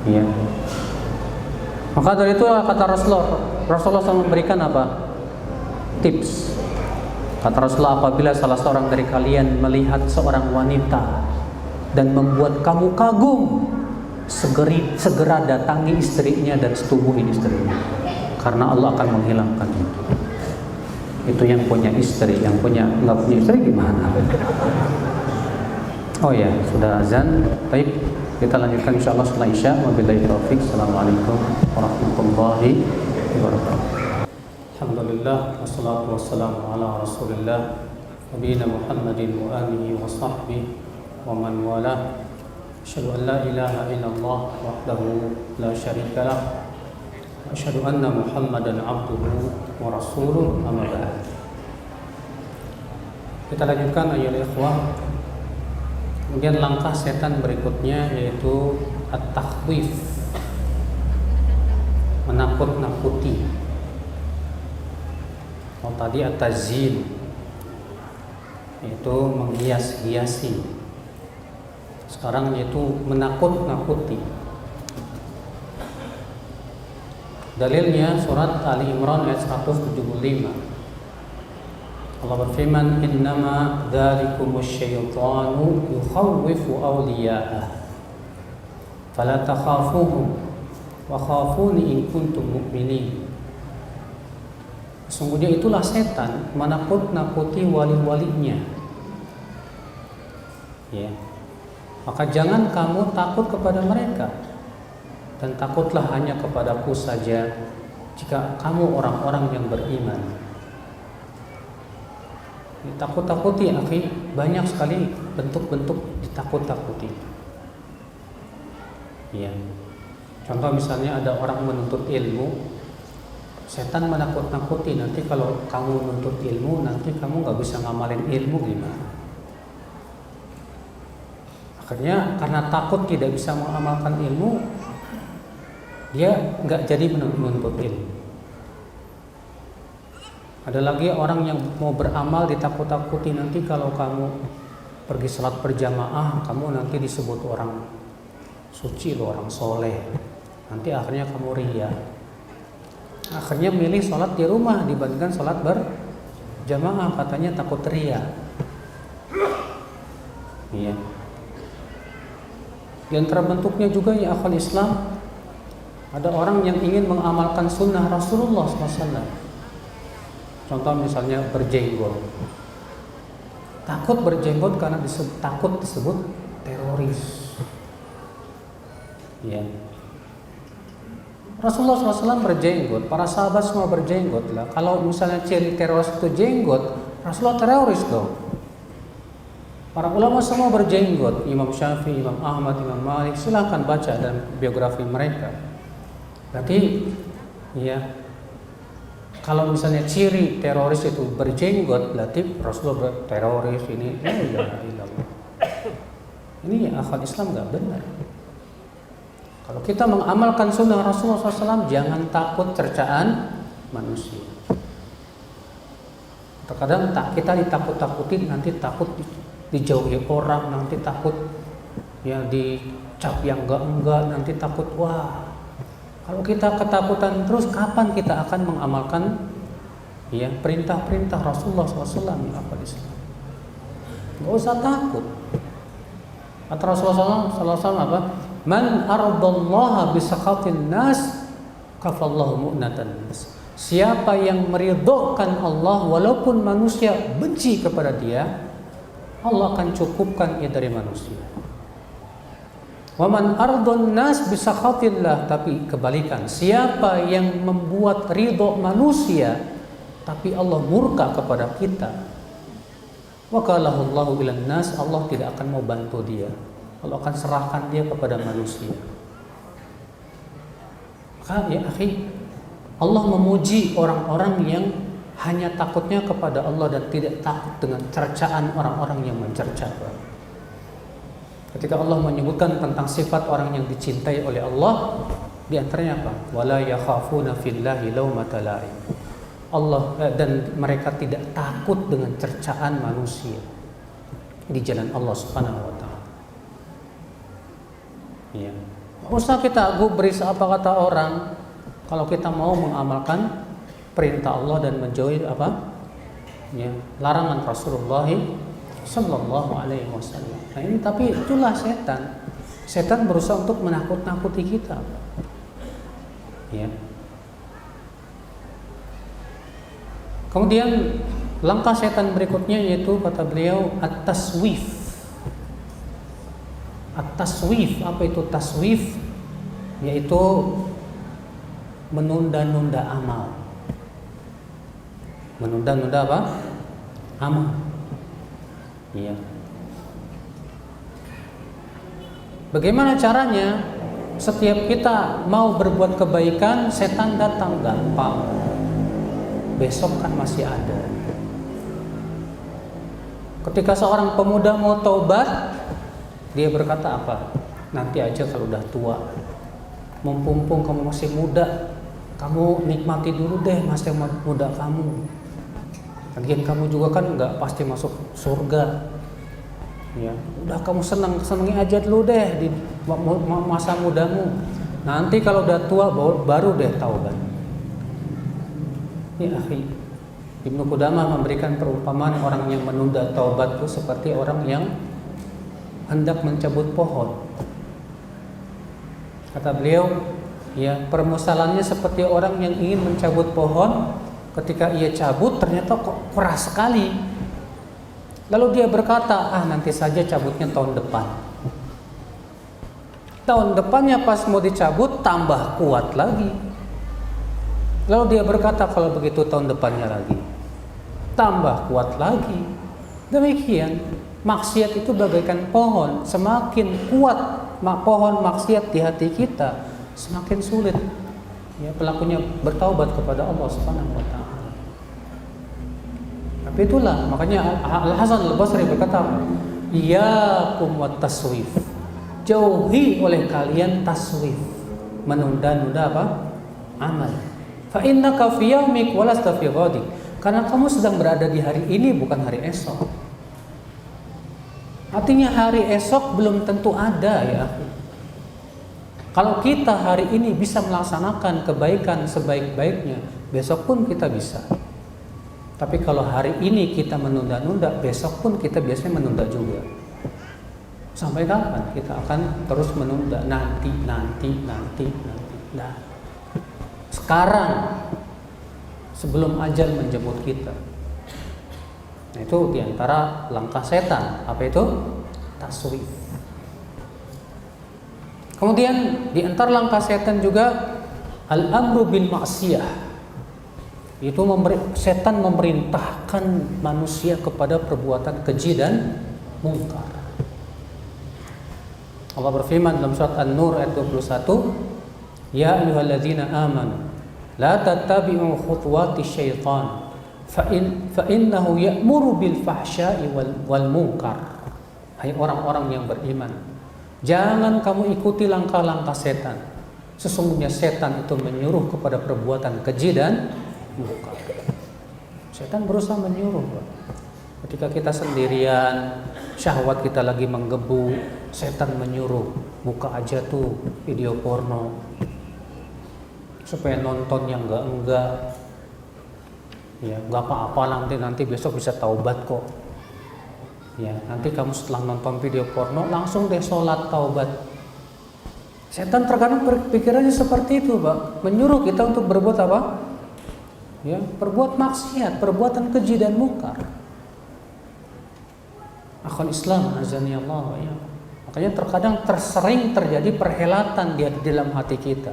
Iya. Maka dari itu kata Rasulullah SAW memberikan apa? Tips. Kata Rasulullah, apabila salah seorang dari kalian melihat seorang wanita dan membuat kamu kagum, segera datangi istrinya dan setubuhi istrinya, karena Allah akan menghilangkan itu. Itu yang punya istri, yang nggak punya istri gimana? Oh ya, sudah azan. Baik, kita lanjutkan insyaallah setelah Isya. Wabillahi taufik. Assalamualaikum warahmatullahi wabarakatuh. Alhamdulillah, wassalatu wassalamu ala Rasulillah nabiyina Muhammadin wa alihi wa sahbihi wa man wala. Asyhadu an la ilaha illallah wahdahu la syarika lah. Asyhadu anna Muhammadan abduhu wa rasuluh, amma ba'd. Kita lanjutkan ayolah ikhwah. Kemudian langkah setan berikutnya yaitu at-takhwif, menakut-nakuti. Kalau tadi at-tazyin, yaitu menghias-hiasi. Sekarang yaitu menakut-nakuti. Dalilnya surat Ali Imran ayat 175. Allah berfirman, innama dzalikumus syaitanu yukhawwifu awliya'ah fala takhafuhum wa khafuni in kuntum mu'minin. Sesungguhnya itulah setan menakut-nakuti wali-walinya. Ya. Maka jangan kamu takut kepada mereka, dan takutlah hanya kepadaku saja jika kamu orang-orang yang beriman. Ditakut-takuti, akhi, banyak sekali bentuk-bentuk ditakut-takuti. Ya. Contoh misalnya ada orang menuntut ilmu, setan menakut-nakuti, nanti kalau kamu menuntut ilmu, nanti kamu nggak bisa ngamalin ilmu gimana? Akhirnya karena takut tidak bisa mengamalkan ilmu, dia nggak jadi menuntut ilmu. Ada lagi orang yang mau beramal ditakut-takuti, nanti kalau kamu pergi salat berjamaah, kamu nanti disebut orang suci loh, orang soleh. Nanti akhirnya kamu ria. Akhirnya milih salat di rumah dibandingkan salat berjamaah, katanya takut ria. Iya. Di antara bentuknya juga ya akhwal Islam, ada orang yang ingin mengamalkan sunnah Rasulullah SAW. Contoh misalnya berjenggot. Takut berjenggot karena takut disebut teroris. Ya. Rasulullah SAW berjenggot, para sahabat semua berjenggot lah. Kalau misalnya ciri teroris itu jenggot, Rasulullah teroris dong. Para ulama semua berjenggot, Imam Syafi'i, Imam Ahmad, Imam Malik, silahkan baca dalam biografi mereka. Berarti ya, kalau misalnya ciri teroris itu berjenggot, berarti Rasulullah teroris ini. Ini ya akal Islam nggak benar. Kalau kita mengamalkan sunnah Rasulullah SAW, jangan takut cercaan manusia. Terkadang kita ditakut-takutin, nanti takut dijauhi orang, nanti takut ya dicap yang enggak, nanti takut wah. Kalau kita ketakutan terus, kapan kita akan mengamalkan ya perintah-perintah Rasulullah SAW ya akal Islam? Gak usah takut. Kata Rasulullah SAW apa? Man ardallaha bisakhatin nas kafallahu mu'natan nas. Siapa yang meridhokan Allah walaupun manusia benci kepada dia, Allah akan cukupkan ia dari manusia. Wa man ardon nas bisakhatillah, tapi kebalikan, siapa yang membuat ridho manusia tapi Allah murka kepada kita, wakalahu Allahu ilan nas, Allah tidak akan mau bantu dia. Allah akan serahkan dia kepada manusia. Maka ya akhi, Allah memuji orang-orang yang hanya takutnya kepada Allah dan tidak takut dengan cercaan orang-orang yang mencerca. Ketika Allah menyebutkan tentang sifat orang yang dicintai oleh Allah, di antaranya apa? Wala yakhafuna fillahi laumata la'im. Allah dan mereka tidak takut dengan cercaan manusia di jalan Allah Subhanahu wa taala. Ya. Enggak usah kita gubris apa kata orang. Kalau kita mau mengamalkan perintah Allah dan menjauhi apa? Ya, larangan Rasulullah sallallahu alaihi wasallam. Nah ini tapi itulah setan. Setan berusaha untuk menakut-nakuti kita. Ya. Kemudian langkah setan berikutnya yaitu kata beliau at-taswif. At-taswif, apa itu taswif? Yaitu menunda-nunda amal. Menunda-nunda apa? Amal. Iya. Bagaimana caranya? Setiap kita mau berbuat kebaikan, setan datang gampang. Besok kan masih ada. Ketika seorang pemuda mau taubat, dia berkata apa? Nanti aja kalau udah tua. Mumpung kamu masih muda, kamu nikmati dulu deh masa muda kamu. Lagian kamu juga kan nggak pasti masuk surga. Ya, udah kamu senengi aja dulu deh di masa mudamu. Nanti kalau udah tua baru deh taubat. Ya akhi, Ibnu Qudamah memberikan perumpamaan orang yang menunda taubat itu seperti orang yang hendak mencabut pohon. Kata beliau, ya permisalannya seperti orang yang ingin mencabut pohon, ketika ia cabut ternyata kok keras sekali. Lalu dia berkata, nanti saja cabutnya tahun depan. Tahun depannya pas mau dicabut tambah kuat lagi. Lalu dia berkata, kalau begitu tahun depannya lagi tambah kuat lagi. Demikian, maksiat itu bagaikan pohon. Semakin kuat pohon maksiat di hati kita, semakin sulit ya pelakunya bertaubat kepada Allah Subhanahu wa taala. Tapi itulah makanya Al-Hasan Al-Basri berkata, "Iyyakum wat taswif." Jauhi oleh kalian taswif, menunda-nunda apa? Amal. Fa innaka fi yaumik wa lasta fi ghadik. Karena kamu sedang berada di hari ini bukan hari esok. Artinya hari esok belum tentu ada ya. Kalau kita hari ini bisa melaksanakan kebaikan sebaik-baiknya, besok pun kita bisa. Tapi kalau hari ini kita menunda-nunda, besok pun kita biasanya menunda juga. Sampai kapan kita akan terus menunda? Nanti. Nah, sekarang sebelum ajal menjemput kita. Nah, itu diantara langkah setan. Apa itu? Taswif. Kemudian diantara langkah setan juga al-amru bil ma'siyah. Itu setan memerintahkan manusia kepada perbuatan keji dan mungkar. Allah berfirman dalam surat An-Nur ayat 21, "Ya ayyuhalladzina amanu la tattabi'u khutuwati syaitan fa innahu ya'muru bil fahsya'i wal munkar." Hai orang-orang yang beriman, jangan kamu ikuti langkah-langkah setan. Sesungguhnya setan itu menyuruh kepada perbuatan keji dan mungkar. Setan berusaha menyuruh. Ketika kita sendirian, syahwat kita lagi menggebu, setan menyuruh, buka aja tuh video porno supaya nonton yang enggak. Ya, enggak apa-apa, nanti besok bisa taubat kok. Ya, nanti kamu setelah nonton video porno langsung deh sholat taubat. Setan terkadang pikirannya seperti itu, Pak. Menyuruh kita untuk berbuat apa? Ya, perbuat maksiat, perbuatan keji dan mungkar. Akhul Islam, azani Allah ya. Makanya terkadang tersering terjadi perhelatan di dalam hati kita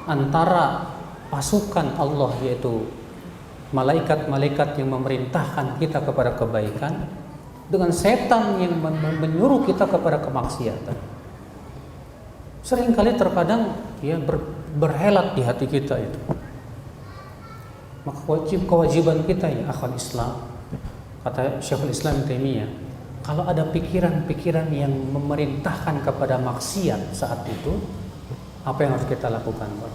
antara pasukan Allah, yaitu malaikat-malaikat yang memerintahkan kita kepada kebaikan, dengan setan yang menyuruh kita kepada kemaksiatan. Seringkali terkadang ya berhelat di hati kita itu. Maka kewajiban kita ya akhwat Islam, kata Syekhul Islam Taimiyah, kalau ada pikiran-pikiran yang memerintahkan kepada maksiat saat itu, apa yang harus kita lakukan, Pak?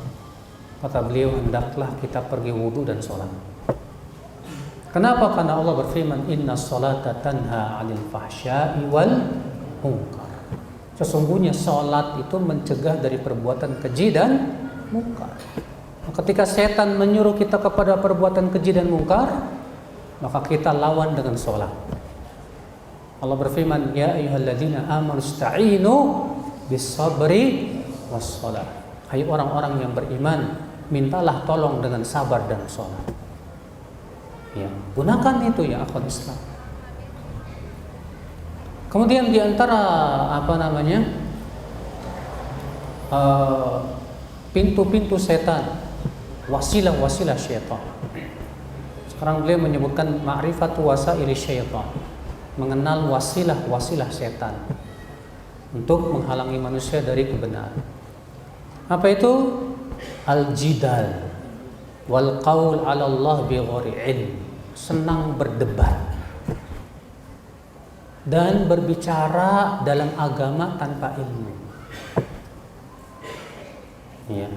Kata beliau, hendaklah kita pergi wudu dan sholat. Kenapa? Karena Allah berfirman, inna sholata tanha 'anil fahsya'i wal munkar. Sesungguhnya sholat itu mencegah dari perbuatan keji dan mungkar. Ketika setan menyuruh kita kepada perbuatan keji dan mungkar, maka kita lawan dengan sholat. Allah berfirman, ya ayyuhalladzina amanu ista'inu bis-sabri was-shalah. Hai orang-orang yang beriman, mintalah tolong dengan sabar dan sholat. Ya, gunakan itu ya akhwat Islam. Kemudian diantara pintu-pintu setan, wasilah-wasilah syaitan. Sekarang beliau menyebutkan ma'rifatu wasaili syaitan, mengenal wasilah-wasilah setan untuk menghalangi manusia dari kebenaran. Apa itu? Al-jidal wal qaul 'ala Allah bi ghairi ilm, senang berdebat dan berbicara dalam agama tanpa ilmu. Ya.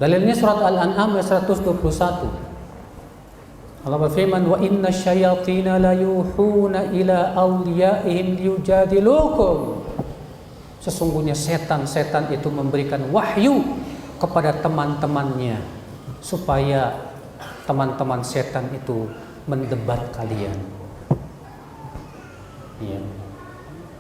Dalilnya surat Al-An'am ayat 121. Allah berfirman, wa inna syayatina la yuhuna ila awliyaihim liyujadilukum. Sesungguhnya setan-setan itu memberikan wahyu kepada teman-temannya supaya teman-teman setan itu mendebat kalian. Ya.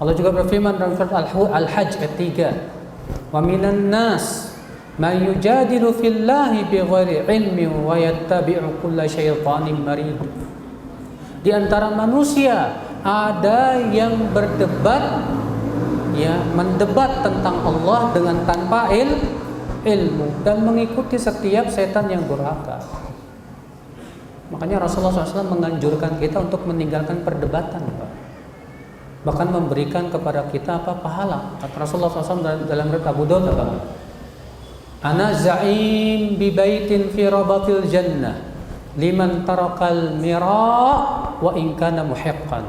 Allah juga berfirman dalam surat Al-Hajj ayat 3, wa minan nas man yujadilu fillahi bighairi ilmin wa yattabi'u kulla syaitanin marid. Di antara manusia ada yang berdebat, ya, mendebat tentang Allah dengan tanpa ilmu dan mengikuti setiap setan yang durhaka. Makanya Rasulullah SAW menganjurkan kita untuk meninggalkan perdebatan, Pak. Bahkan memberikan kepada kita pahala. Kata Rasulullah SAW dalam riwayat Abu Daud, ana za'im bi baitin fi rabatil jannah liman tarakal mira wa in kana muhiqqan.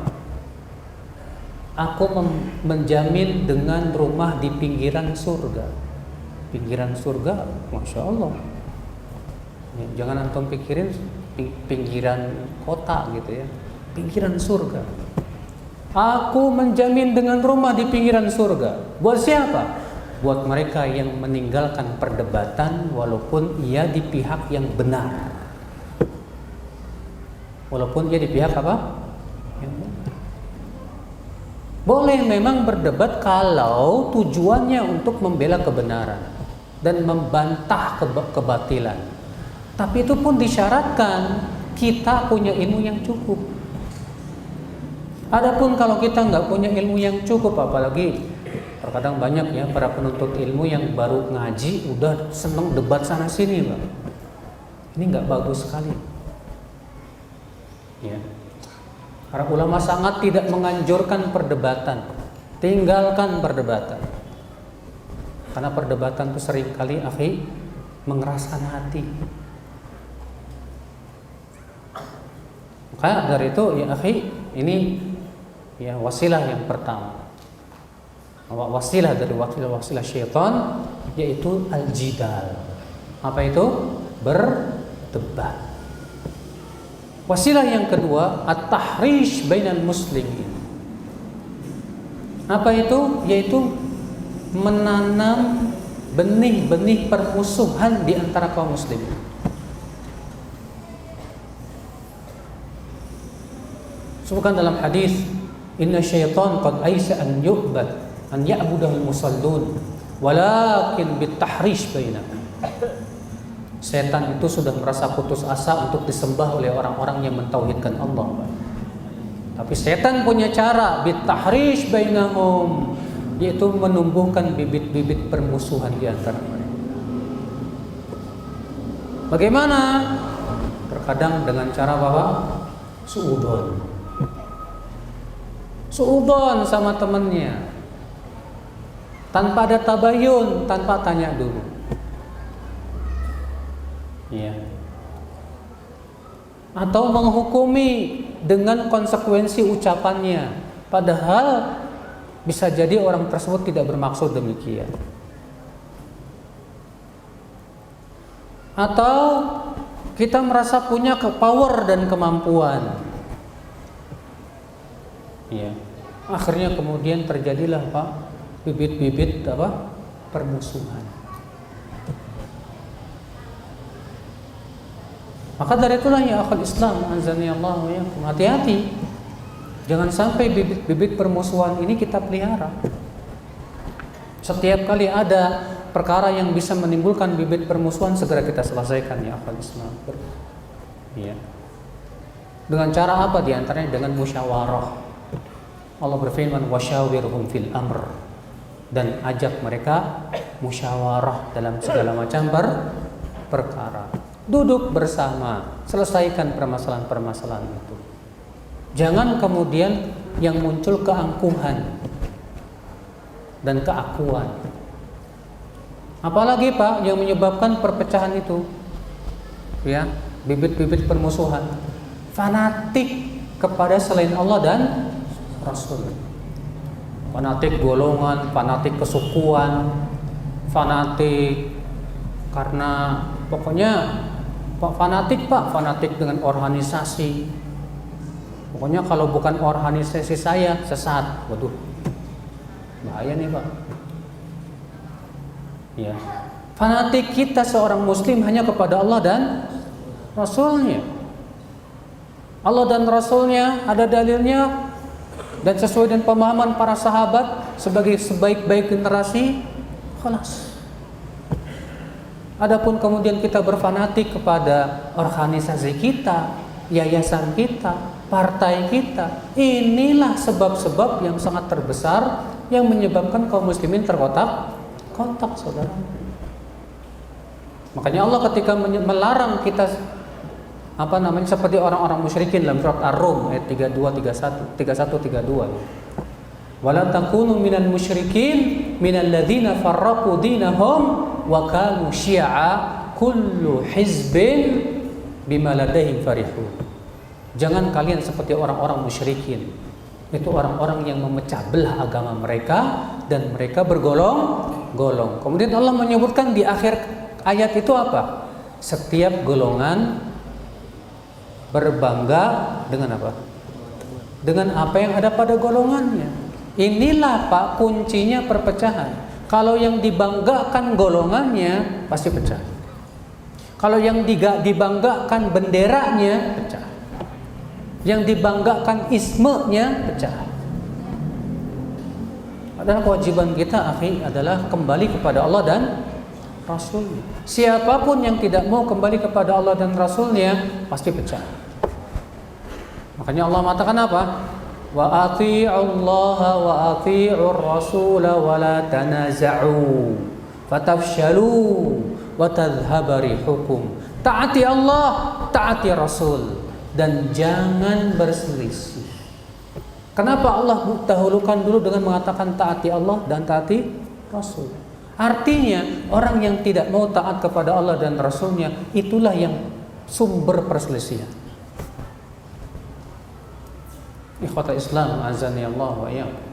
Aku menjamin dengan rumah di pinggiran surga. Pinggiran surga, Masya Allah. Ya, jangan antum pikirin pinggiran kota gitu ya. Pinggiran surga. Aku menjamin dengan rumah di pinggiran surga. Buat siapa? Buat mereka yang meninggalkan perdebatan walaupun ia di pihak yang benar. Walaupun ia di pihak apa? Yang benar. Boleh memang berdebat kalau tujuannya untuk membela kebenaran dan membantah kebatilan. Tapi itu pun disyaratkan kita punya ilmu yang cukup. Adapun kalau kita nggak punya ilmu yang cukup, apalagi terkadang banyak ya para penuntut ilmu yang baru ngaji udah seneng debat sana sini, Pak. Ini nggak bagus sekali. Ya. Para ulama sangat tidak menganjurkan perdebatan. Tinggalkan perdebatan. Karena perdebatan itu seringkali akhi mengeraskan hati. Maka dari itu ya akhi, ini ya wasilah yang pertama. Wasilah dari wasilah syaitan yaitu al-jidal. Apa itu? Berdebat. Wasilah yang kedua at-tahrish bainal muslimin. Apa itu? Yaitu menanam benih-benih permusuhan di antara kaum muslimin. Sebutkan dalam hadis, inna syaitan qad aisa an yu'bad an ya'budahul musallun walakin bitahrish bainahum. Setan itu sudah merasa putus asa untuk disembah oleh orang-orang yang mentauhidkan Allah. Tapi setan punya cara bitahrish bainahum, yaitu menumbuhkan bibit-bibit permusuhan di antara mereka. Bagaimana? Terkadang dengan cara bahwa suudon sama temannya, tanpa ada tabayun, tanpa tanya dulu. Ya. Atau menghukumi dengan konsekuensi ucapannya, padahal bisa jadi orang tersebut tidak bermaksud demikian. Atau kita merasa punya power dan kemampuan. Ya. Akhirnya kemudian terjadilah Pak bibit-bibit apa? Permusuhan. Maka dari itulah ya akhul Islam, azani Allah wa iyyakum, hati-hati. Jangan sampai bibit-bibit permusuhan ini kita pelihara. Setiap kali ada perkara yang bisa menimbulkan bibit permusuhan, segera kita selesaikan ya akhul Islam. Ya. Dengan cara apa? Di antaranya dengan musyawarah. Allah berfirman wasyawirhum fil amr, dan ajak mereka musyawarah dalam segala macam perkara. Duduk bersama, selesaikan permasalahan-permasalahan itu. Jangan kemudian yang muncul keangkuhan dan keakuan. Apalagi Pak yang menyebabkan perpecahan itu, ya, bibit-bibit permusuhan, fanatik kepada selain Allah dan Rasul, fanatik golongan, fanatik kesukuan, fanatik karena pokoknya fanatik Pak, fanatik dengan organisasi. Pokoknya kalau bukan organisasi saya sesat. Waduh, bahaya nih Pak. Ya, fanatik kita seorang Muslim hanya kepada Allah dan Rasulnya. Allah dan Rasulnya ada dalilnya dan sesuai dengan pemahaman para sahabat sebagai sebaik-baik generasi. Khalas. Adapun kemudian kita berfanatik kepada organisasi kita, yayasan kita, partai kita, inilah sebab-sebab yang sangat terbesar yang menyebabkan kaum muslimin terkotak-kotak, saudara. Makanya Allah ketika melarang kita seperti orang-orang musyrikin dalam surat Ar-Rum ayat 31-32. Wala takunu minal musyrikin minal ladzina farraqu dinahum wa kanu syi'a kullu hizbin bima ladaihim farihun. Jangan kalian seperti orang-orang musyrikin. Itu orang-orang yang memecah belah agama mereka dan mereka bergolong-golong. Kemudian Allah menyebutkan di akhir ayat itu apa? Setiap golongan berbangga dengan apa? dengan apa yang ada pada golongannya. Inilah Pak kuncinya perpecahan. Kalau yang dibanggakan golongannya pasti pecah. Kalau yang dibanggakan benderanya pecah. Yang dibanggakan ismenya pecah. Adalah kewajiban kita akhi adalah kembali kepada Allah dan Rasulnya. Siapapun yang tidak mau kembali kepada Allah dan Rasulnya pasti pecah. Makanya Allah mengatakan apa? Wa ati'ullaha wa ati'ur rasula wa la tanaza'u fatafshalu wa tadhhaba rihukum. Taati Allah, taati Rasul, dan jangan berselisih. Kenapa Allah dahulukan dulu dengan mengatakan taati Allah dan taati Rasul? Artinya orang yang tidak mau taat kepada Allah dan Rasulnya itulah yang sumber perselisihan. Ikhwata Islam azani Allah wa iyyakum.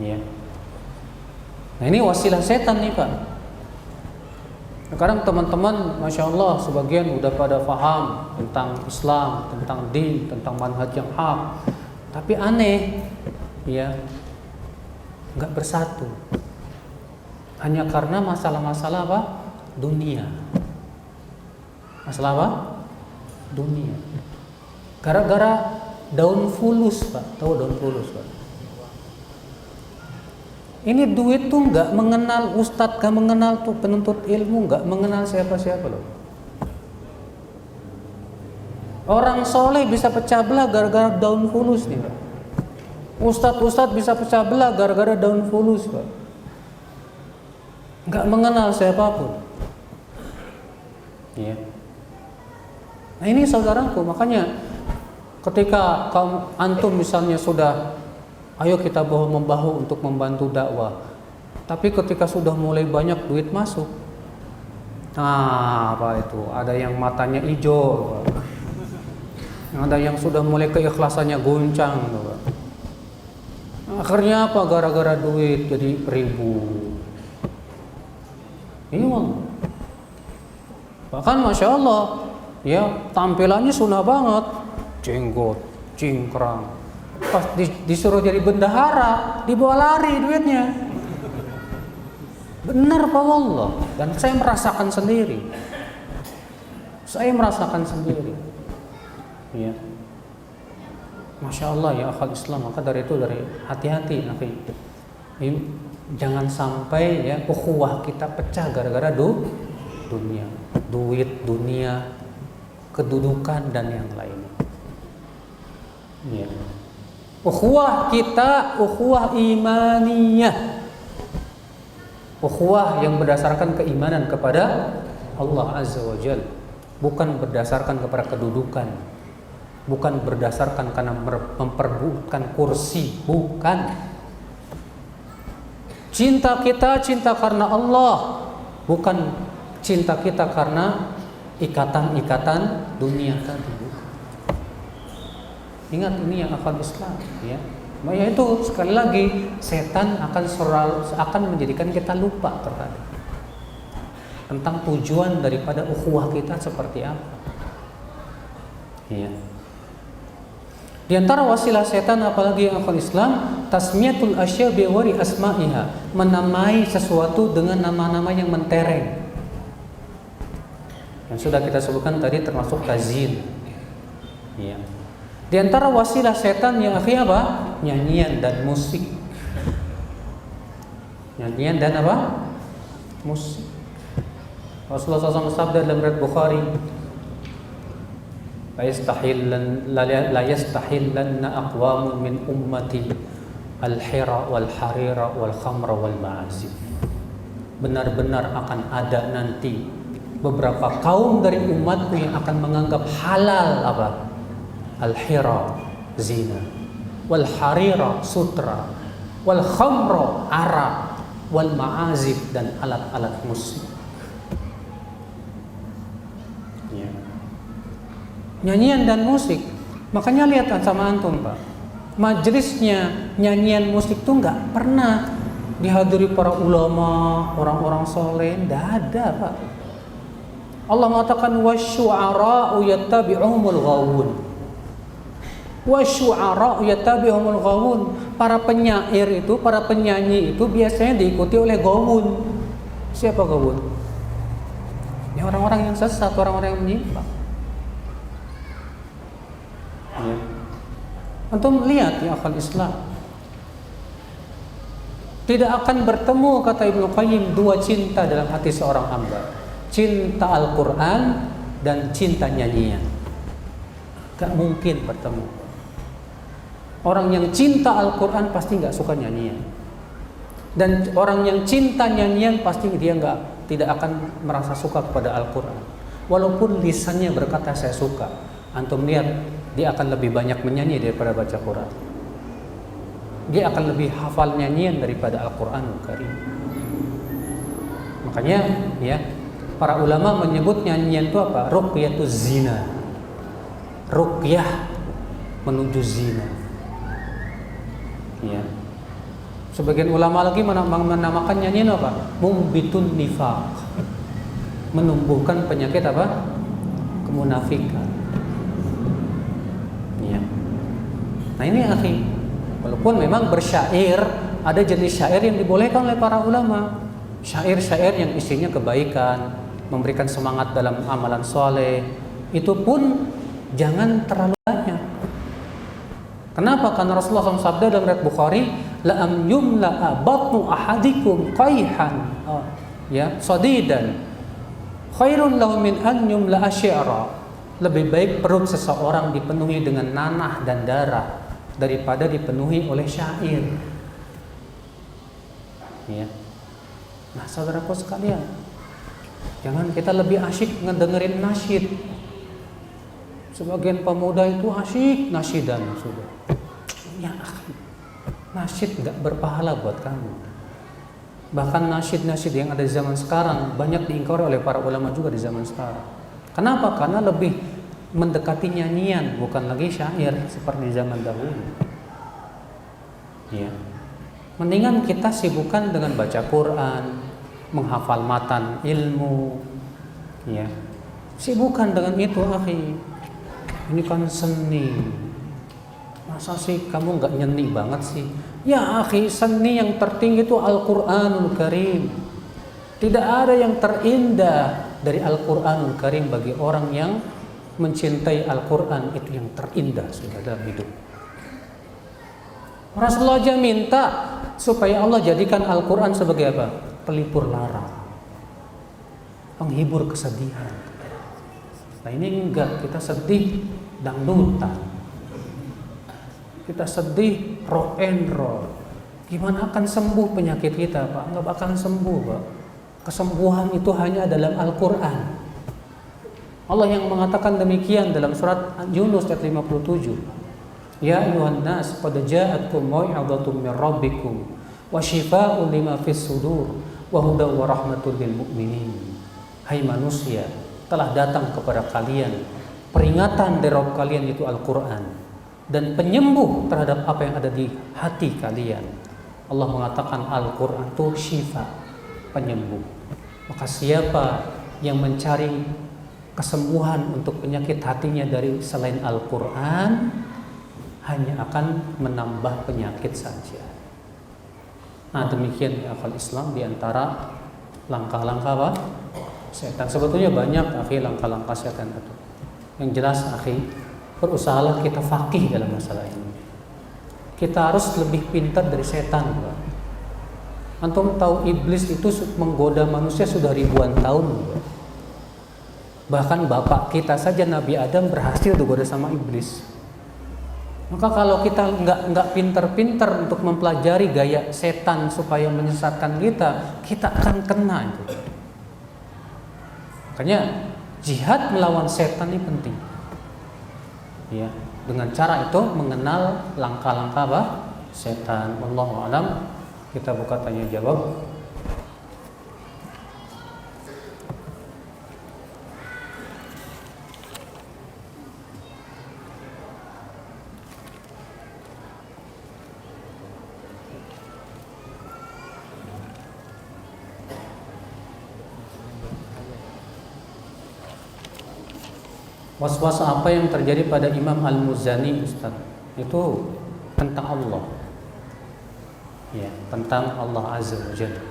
Ya. Nah ini wasilah setan nih Pak. Sekarang teman-teman Masya Allah sebagian udah pada paham tentang Islam, tentang din, tentang manhaj yang hak. Tapi aneh ya, nggak bersatu. Hanya karena masalah-masalah apa? Dunia. Masalah apa? Dunia. Gara-gara daun fulus Pak. Tahu daun fulus Pak? Ini duit tuh nggak mengenal ustadz, nggak mengenal tuh penuntut ilmu, nggak mengenal siapa-siapa loh. Orang soleh bisa pecah belah gara-gara daun fulus nih Pak. Ustadz bisa pecah belah gara-gara daun fulus Pak. Nggak mengenal siapapun. Ya. Nah ini saudaraku, makanya ketika kaum antum misalnya sudah ayo kita bahu-membahu untuk membantu dakwah. Tapi ketika sudah mulai banyak duit masuk, nah apa itu? Ada yang matanya hijau, ada yang sudah mulai keikhlasannya goncang, Pak. Akhirnya apa? Gara-gara duit jadi ribu. Iya, bahkan Masya Allah, ya tampilannya sunnah banget, jenggot, cingkrang. Pas disuruh jadi bendahara, dibawa lari duitnya. Benar Pak Allah. Dan saya merasakan sendiri. Ya. Masya Allah ya akhal Islam. Maka dari itu hati-hati akhi. Jangan sampai ya ukhuwah kita pecah gara-gara dunia, duit, dunia, kedudukan dan yang lainnya. Ya. Ukhuwah kita, ukhuwah imaniyah, ukhuwah yang berdasarkan keimanan kepada Allah Azza wa Jalla, bukan berdasarkan kepada kedudukan, bukan berdasarkan karena memperebutkan kursi, bukan. Cinta kita cinta karena Allah, bukan cinta kita karena ikatan-ikatan dunia tadi. Ingat ini yang akal Islam ya. Makanya itu sekali lagi setan akan menjadikan kita lupa terhadap tentang tujuan daripada ukhuwah kita seperti apa. Ya. Di antara wasilah setan apalagi yang akal Islam, tasmiyatul asya bi wari asma'iha, menamai sesuatu dengan nama-nama yang mentereng. Yang sudah kita sebutkan tadi termasuk tazyin. Ya. Di antara wasilah setan yang akhirnya apa? Nyanyian dan musik. Nyanyian dan apa? Musik. Rasulullah SAW sabda dalam riwayat Bukhari, la yastahillanna aqwamun min ummati al-hira wal harira wal khamra wal ma'azif. Benar-benar akan ada nanti beberapa kaum dari umatku yang akan menganggap halal apa? Al-hira zina, wal harira sutra, wal khamra arak, wal ma'azif dan alat-alat musik. Ya. Nyanyian dan musik. Makanya lihat sama antum Pak, majelisnya nyanyian musik tuh nggak pernah dihadiri para ulama, orang-orang soleh, nggak ada Pak. Allah mengatakan wasyu'ara'u yattabi'uhumul ghawun. Wa syu'ara yattabi'uhumul ghawun. Para penyair itu, para penyanyi itu biasanya diikuti oleh ghawun. Siapa ghawun? Ya orang-orang yang sesat, orang-orang yang menyimpang. Ya. Antum lihat ya akal Islam. Tidak akan bertemu, kata Ibnu Qayyim, dua cinta dalam hati seorang hamba. Cinta Al-Quran dan cinta nyanyian. Gak mungkin bertemu. Orang yang cinta Al-Quran pasti gak suka nyanyian. Dan orang yang cinta nyanyian pasti dia tidak akan merasa suka kepada Al-Quran. Walaupun lisannya berkata saya suka. Antum lihat, dia akan lebih banyak menyanyi daripada baca Quran. Dia akan lebih hafal nyanyian daripada Al-Quranul Karim. Makanya ya, para ulama menyebut nyanyian itu apa? Ruqyatuz zina. Ruqyah menuju zina. Ya. Sebagian ulama lagi menamakan nyanyian apa? Mumbitun nifaq. Menumbuhkan penyakit apa? Kemunafikan. Ya. Nah ini akhi, walaupun memang bersyair, ada jenis syair yang dibolehkan oleh para ulama. Syair-syair yang isinya kebaikan, memberikan semangat dalam amalan soleh, itu pun jangan terlalu banyak. Kenapa? Karena Rasulullah SAW sabda dalam riwayat Bukhari, la am yumla batnu ahadikum qayhan, ya, sadidan, khairun lahu min an yumla asy'ara. Lebih baik perut seseorang dipenuhi dengan nanah dan darah daripada dipenuhi oleh syair. Ya. Nah, saudaraku sekalian, jangan kita lebih asyik ngedengerin nasyid. Sebagian pemuda itu asyik nasyidan sudah. Ya, nasyid nggak berpahala buat kamu. Bahkan nasyid-nasyid yang ada di zaman sekarang banyak diingkari oleh para ulama juga di zaman sekarang. Kenapa? Karena lebih mendekati nyanyian, bukan lagi syair seperti zaman dahulu. Ya. Mendingan kita sibukkan dengan baca Quran, menghafal matan ilmu. Ya. Sibukkan dengan itu, akhi. Ini kan seni. Masa sih kamu nggak nyeni banget sih? Ya akhi, seni yang tertinggi itu Al-Quranul Karim. Tidak ada yang terindah dari Al-Quranul Karim bagi orang yang mencintai Al-Quran. Itu yang terindah sudah dalam hidup. Rasulullah aja minta supaya Allah jadikan Al-Quran sebagai apa? Pelipur lara, penghibur kesedihan. Nah ini enggak, kita sedih dangdutan, kita sedih rock and roll. Gimana akan sembuh penyakit kita, Pak? Enggak bakalan sembuh, Pak. Kesembuhan itu hanya dalam Al-Quran. Allah yang mengatakan demikian dalam surat Yunus ayat 57. Ya ayuhan nas, qad ja'atkum mau'izatun min rabbikum wa syifaa'un lima fis sudur wa hudaw wa rahmatul lil mu'minin. Hai manusia, telah datang kepada kalian peringatan dari Rabb kalian itu Al-Quran dan penyembuh terhadap apa yang ada di hati kalian. Allah mengatakan Al-Quran itu syifa, penyembuh. Maka siapa yang mencari kesembuhan untuk penyakit hatinya dari selain Al-Quran, hanya akan menambah penyakit saja. Nah demikian ya akal Islam, diantara langkah-langkah apa? Setan. Sebetulnya banyak akhi langkah-langkah setan itu. Yang jelas akhi, berusahalah kita faqih dalam masalah ini. Kita harus lebih pintar dari setan, Pak. Antum tahu iblis itu menggoda manusia sudah ribuan tahun, Pak. Bahkan bapak kita saja Nabi Adam berhasil digoda sama iblis. Maka kalau kita nggak pintar-pintar untuk mempelajari gaya setan supaya menyesatkan kita akan kena itu. Makanya jihad melawan setan ini penting. Ya, dengan cara itu mengenal langkah-langkah apa? Setan. Wallahu a'lam. Kita buka tanya jawab. Was-was apa yang terjadi pada Imam Al-Muzani, Ustaz? itu tentang Allah. Ya, tentang Allah Azza wa Jalla.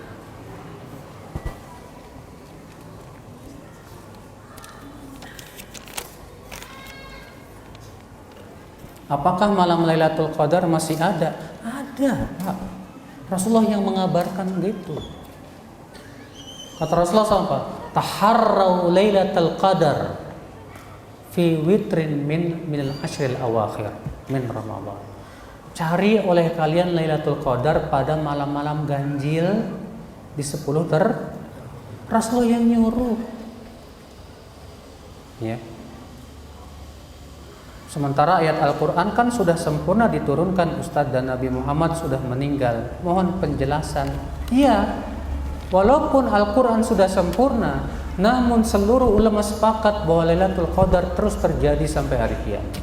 Apakah malam Lailatul Qadar masih ada? Ada, Pak. Rasulullah yang mengabarkan gitu. Kata Rasulullah apa? Taharrau Lailatul Qadar fi witrin minal ashril awakhir min Ramadan. Cari oleh kalian Lailatul Qadar pada malam-malam ganjil di 10 Rasulullah yang nyuruh. Ya. Sementara ayat Al-Quran kan sudah sempurna diturunkan, Ustadz, dan Nabi Muhammad sudah meninggal. Mohon penjelasan. Iya, walaupun Al-Quran sudah sempurna, namun seluruh ulama sepakat bahwa Lailatul Qadar terus terjadi sampai hari kiamat.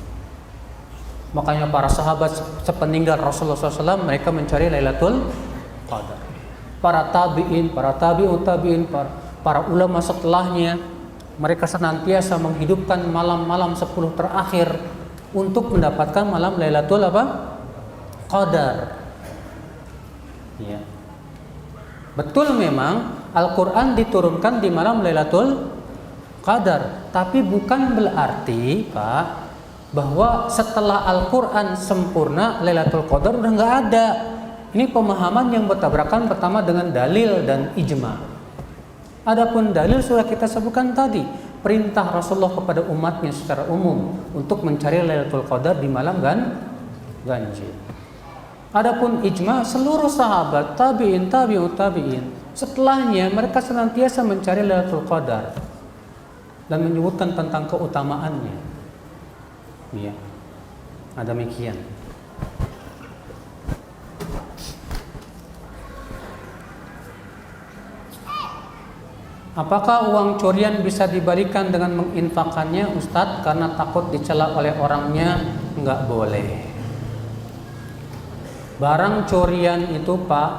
Makanya para sahabat sepeninggal Rasulullah SAW, mereka mencari Lailatul Qadar. Para tabi'in, para tabi'ut tabi'in, para ulama setelahnya, mereka senantiasa menghidupkan malam-malam 10 terakhir untuk mendapatkan malam Lailatul Qadar. Ya. Betul, memang Al-Quran diturunkan di malam Lailatul Qadar, tapi bukan berarti, Pak, bahwa setelah Al-Quran sempurna Lailatul Qadar udah nggak ada. Ini pemahaman yang bertabrakan pertama dengan dalil dan ijma. Adapun dalil sudah kita sebutkan tadi, perintah Rasulullah kepada umatnya secara umum untuk mencari Lailatul Qadar di malam ganjil. Adapun ijma seluruh sahabat, tabi'in, tabi'ut tabi'in, setelahnya mereka senantiasa mencari Lailatul Qadar dan menyebutkan tentang keutamaannya. Ya. Ada demikian. Apakah uang curian bisa dibalikan dengan menginfakannya, Ustadz? Karena takut dicela oleh orangnya. Enggak boleh. Barang curian itu, Pak,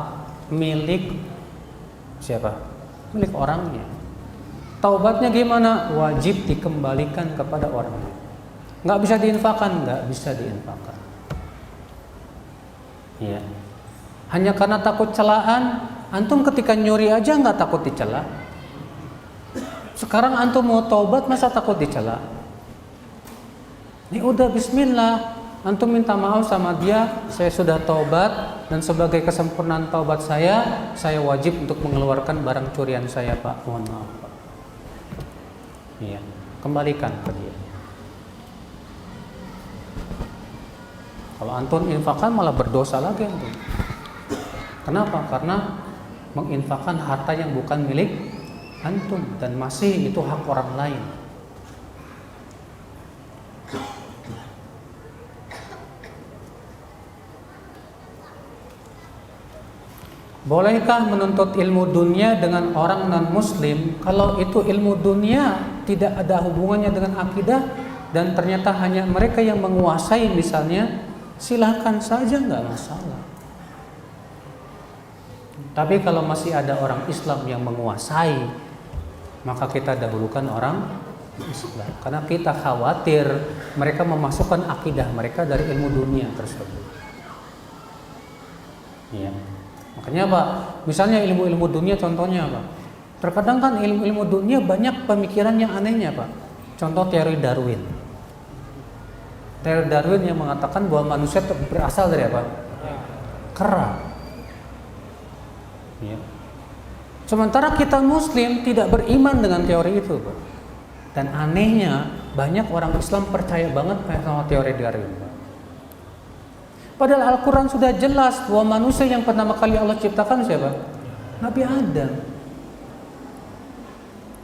milik siapa? Milik orangnya. Taubatnya gimana? Wajib dikembalikan kepada orangnya. Enggak bisa diinfakkan? Enggak bisa diinfakkan. Ya. Hanya karena takut celaan, antum ketika nyuri aja enggak takut dicela. Sekarang antum mau taubat masa takut dicela? Ini udah bismillah, antum minta maaf sama dia, saya sudah taubat dan sebagai kesempurnaan taubat saya wajib untuk mengeluarkan barang curian saya, Pak. Mohon maaf, Pak. Iya, kembalikan ke dia. Kalau antum infakkan malah berdosa lagi antum. Kenapa? Karena menginfakkan harta yang bukan milik antum dan masih itu hak orang lain. Bolehkah menuntut ilmu dunia dengan orang non-muslim kalau itu ilmu dunia tidak ada hubungannya dengan akidah dan ternyata hanya mereka yang menguasai misalnya? Silahkan saja, nggak masalah. Tapi kalau masih ada orang Islam yang menguasai, maka kita dahulukan orang Islam, karena kita khawatir mereka memasukkan akidah mereka dari ilmu dunia tersebut. Ya. Makanya Pak, misalnya ilmu-ilmu dunia contohnya Pak. Terkadang kan ilmu-ilmu dunia banyak pemikiran yang anehnya Pak. Contoh teori Darwin. Teori Darwin yang mengatakan bahwa manusia berasal dari apa? Kera. Ya. Sementara kita Muslim tidak beriman dengan teori itu, Pak. Dan anehnya banyak orang Islam percaya banget sama teori Darwin, Pak. Padahal Al-Quran sudah jelas bahwa manusia yang pertama kali Allah ciptakan siapa? Nabi Adam.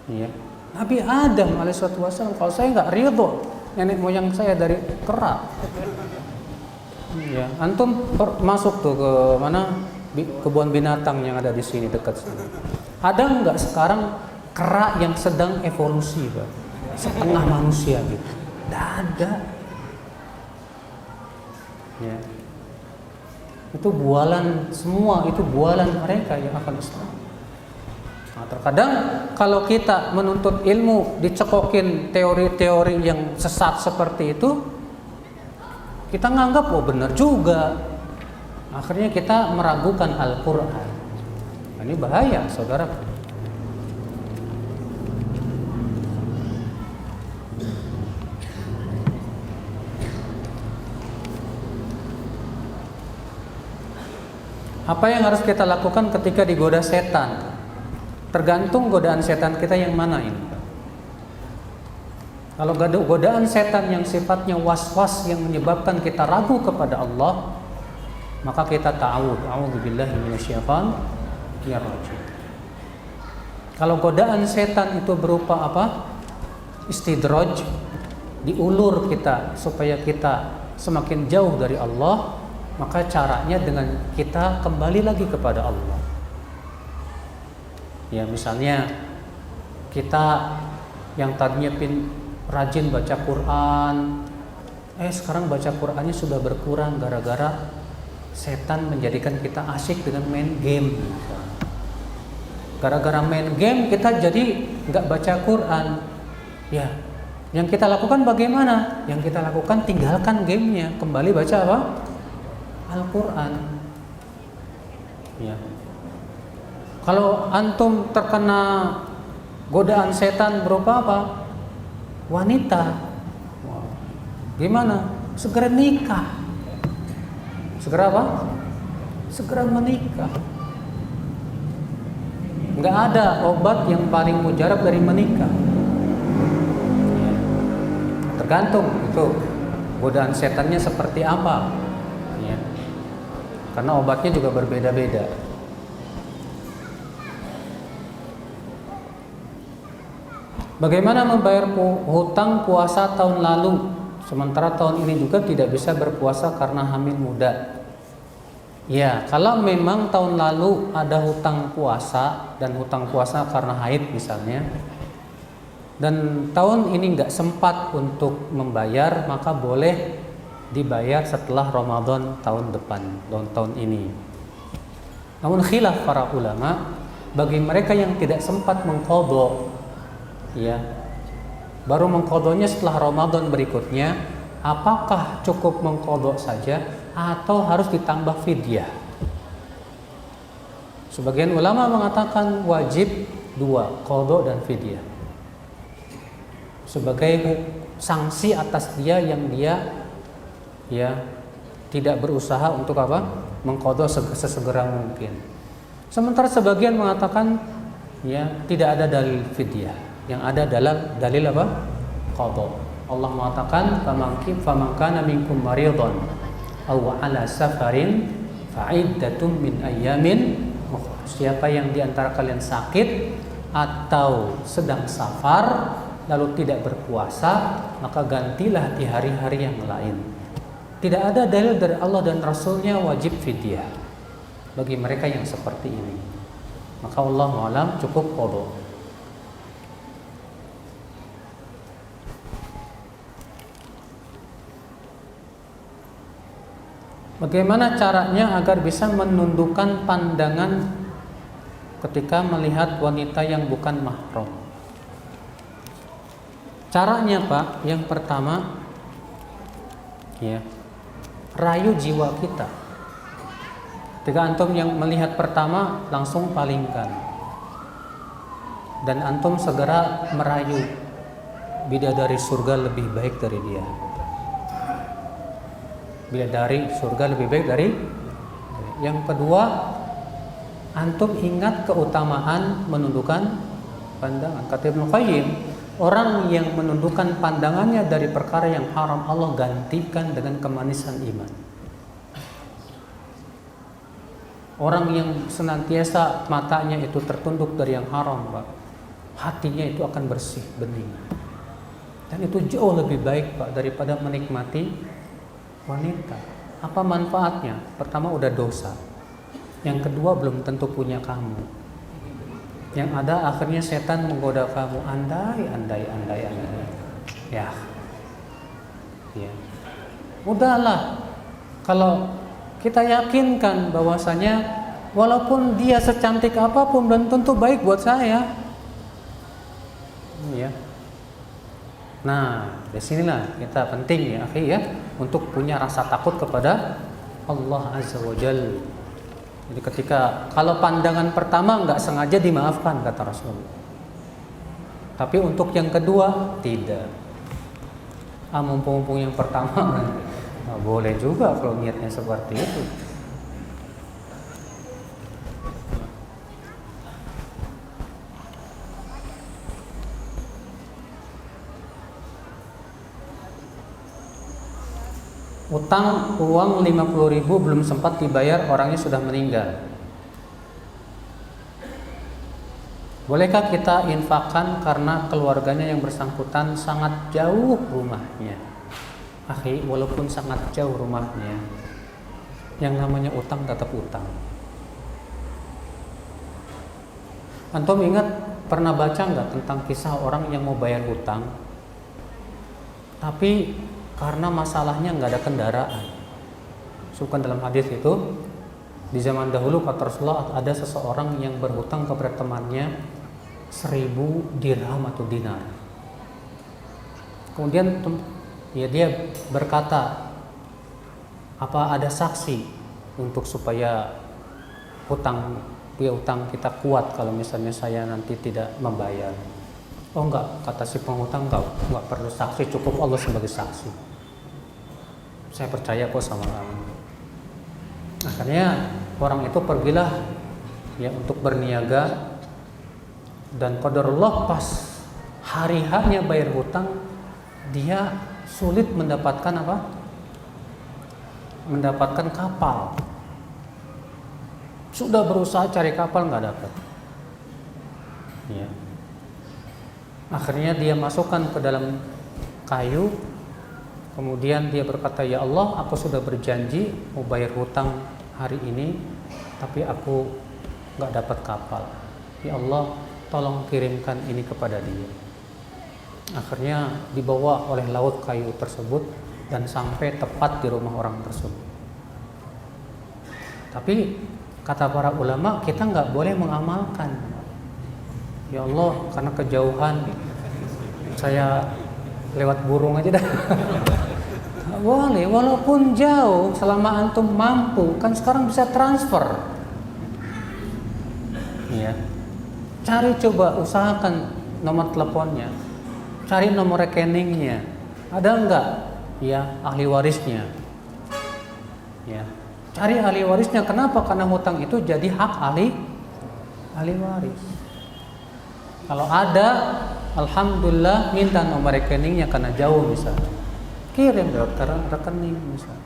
Ya. Nabi Adam alaihissalam. Kalau saya nggak ridho nenek moyang saya dari kera. Ya, antum masuk tuh ke mana? Kebun binatang yang ada di sini dekat sini. Ada nggak sekarang kera yang sedang evolusi, Pak? Setengah manusia gitu. Nggak ada. Ya. Itu bualan semua, itu bualan mereka yang akan Islam. Nah, terkadang kalau kita menuntut ilmu dicekokin teori-teori yang sesat seperti Kita nganggap oh benar juga. Akhirnya kita meragukan Al-Qur'an. Ini bahaya, saudara. Apa yang harus kita lakukan ketika digoda setan? Tergantung godaan setan kita yang mana ini. Kalau godaan setan yang sifatnya was-was yang menyebabkan kita ragu kepada Allah, maka kita a'udzubillahi minasyaitonir rajim. Kalau godaan setan itu berupa apa? Istidraj, diulur kita supaya kita semakin jauh dari Allah, maka caranya dengan kita kembali lagi kepada Allah. Ya, misalnya kita yang tadinya rajin baca Quran, sekarang baca Qurannya sudah berkurang gara-gara setan menjadikan kita asyik dengan main game. Gara-gara main game kita jadi nggak baca Quran. Ya, yang kita lakukan bagaimana? Yang kita lakukan tinggalkan gamenya, kembali baca apa? Al-Quran. Ya. Kalau antum terkena godaan setan berupa apa? Wanita. Gimana? Segera nikah. Segera apa? Segera menikah. Nggak ada obat yang paling mujarab dari menikah. Ya. Tergantung itu godaan setannya seperti apa. Ya. Karena obatnya juga berbeda-beda. Bagaimana membayar hutang puasa tahun lalu, sementara tahun ini juga tidak bisa berpuasa karena hamil muda? Ya, kalau memang tahun lalu ada hutang puasa dan hutang puasa karena haid misalnya, dan tahun ini nggak sempat untuk membayar, maka boleh dibayar setelah Ramadan tahun depan, tahun ini. Namun khilaf para ulama, bagi mereka yang tidak sempat mengqadha, ya, baru mengqadhanya setelah Ramadan berikutnya, apakah cukup mengqadha saja atau harus ditambah fidyah? Sebagian ulama mengatakan wajib dua, qadha dan fidyah, sebagai sanksi atas dia yang dia ya tidak berusaha untuk apa? Mengqadha sesegera mungkin. Sementara sebagian mengatakan ya tidak ada dalil fidyah. Yang ada dalam dalil apa? Qadha. Allah mengatakan faman kana minkum maridhan aw ala safarin fa'iddatun min ayyamin ukhra. Siapa yang di antara kalian sakit atau sedang safar lalu tidak berpuasa, maka gantilah di hari-hari yang lain. Tidak ada dalil dari Allah dan Rasulnya wajib fidyah bagi mereka yang seperti ini. Maka Allah alam cukup qadha. Bagaimana caranya agar bisa menundukkan pandangan ketika melihat wanita yang bukan mahram? Caranya Pak, yang pertama ya, rayu jiwa kita. Ketika antum yang melihat pertama langsung palingkan, dan antum segera merayu bidadari surga lebih baik dari dia. Bidadari surga lebih baik dari. Yang kedua, antum ingat keutamaan menundukkan pandangan. Kata Ibnu Qayyim, orang yang menundukkan pandangannya dari perkara yang haram, Allah gantikan dengan kemanisan iman. Orang yang senantiasa matanya itu tertunduk dari yang haram, Pak, hatinya itu akan bersih, bening. Dan itu jauh lebih baik, Pak, daripada menikmati wanita. Apa manfaatnya? Pertama udah dosa. Yang kedua belum tentu punya kamu. Yang ada akhirnya setan menggoda kamu. Andai. Ya. Udahlah. Kalau kita yakinkan bahwasanya walaupun dia secantik apapun belum tentu baik buat saya. Ya. Nah, disinilah kita penting ya akhi ya untuk punya rasa takut kepada Allah Azza wa Jalla. Jadi kalau pandangan pertama nggak sengaja dimaafkan kata Rasul. Tapi untuk yang kedua tidak. Mumpung yang pertama nah, boleh juga kalau niatnya seperti itu. Utang uang 50.000 belum sempat dibayar, orangnya sudah meninggal. Bolehkah kita infakkan karena keluarganya yang bersangkutan sangat jauh rumahnya? Akhi, walaupun sangat jauh rumahnya, yang namanya utang tetap utang. Antum ingat pernah baca nggak tentang kisah orang yang mau bayar hutang, tapi karena masalahnya nggak ada kendaraan. Sukan dalam hadis itu, di zaman dahulu kata Rasulullah ada seseorang yang berhutang kepada temannya 1.000 dirham atau dinar. Kemudian ya dia berkata, apa ada saksi untuk supaya hutang kita kuat kalau misalnya saya nanti tidak membayar? Oh enggak, kata si penghutang, enggak perlu saksi, cukup Allah sebagai saksi. Saya percaya kok sama kamu. Akhirnya orang itu pergilah ya untuk berniaga, dan qadarullah pas hari haknya bayar hutang, dia sulit mendapatkan apa? Mendapatkan kapal. Sudah berusaha cari kapal nggak dapat. Ya. Akhirnya dia masukkan ke dalam kayu. Kemudian dia berkata, ya Allah, aku sudah berjanji mau bayar hutang hari ini, tapi aku nggak dapat kapal. Ya Allah, tolong kirimkan ini kepada dia. Akhirnya dibawa oleh laut kayu tersebut dan sampai tepat di rumah orang tersebut. Tapi kata para ulama, kita nggak boleh mengamalkan. Ya Allah, karena kejauhan saya lewat burung aja dah. Boleh, walaupun jauh, selama antum mampu, kan sekarang bisa transfer. Ya. Cari, coba usahakan nomor teleponnya, cari nomor rekeningnya, ada enggak ya ahli warisnya. Ya. Cari ahli warisnya. Kenapa? Karena hutang itu jadi hak ahli waris. Kalau ada, alhamdulillah, minta nomor rekeningnya karena jauh misalnya. Kirim lewat rekening misalnya.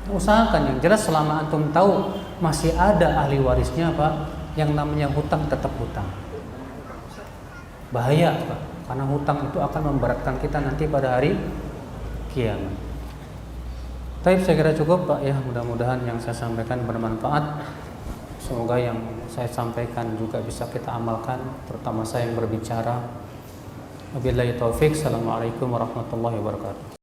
Usahakan yang jelas selama antum tahu masih ada ahli warisnya, Pak, yang namanya hutang tetap hutang. Bahaya, Pak, karena hutang itu akan memberatkan kita nanti pada hari kiamat. Tapi saya kira cukup, Pak, ya, mudah-mudahan yang saya sampaikan bermanfaat. Semoga yang saya sampaikan juga bisa kita amalkan, terutama saya yang berbicara. Wabillahi taufik. Assalamualaikum warahmatullahi wabarakatuh.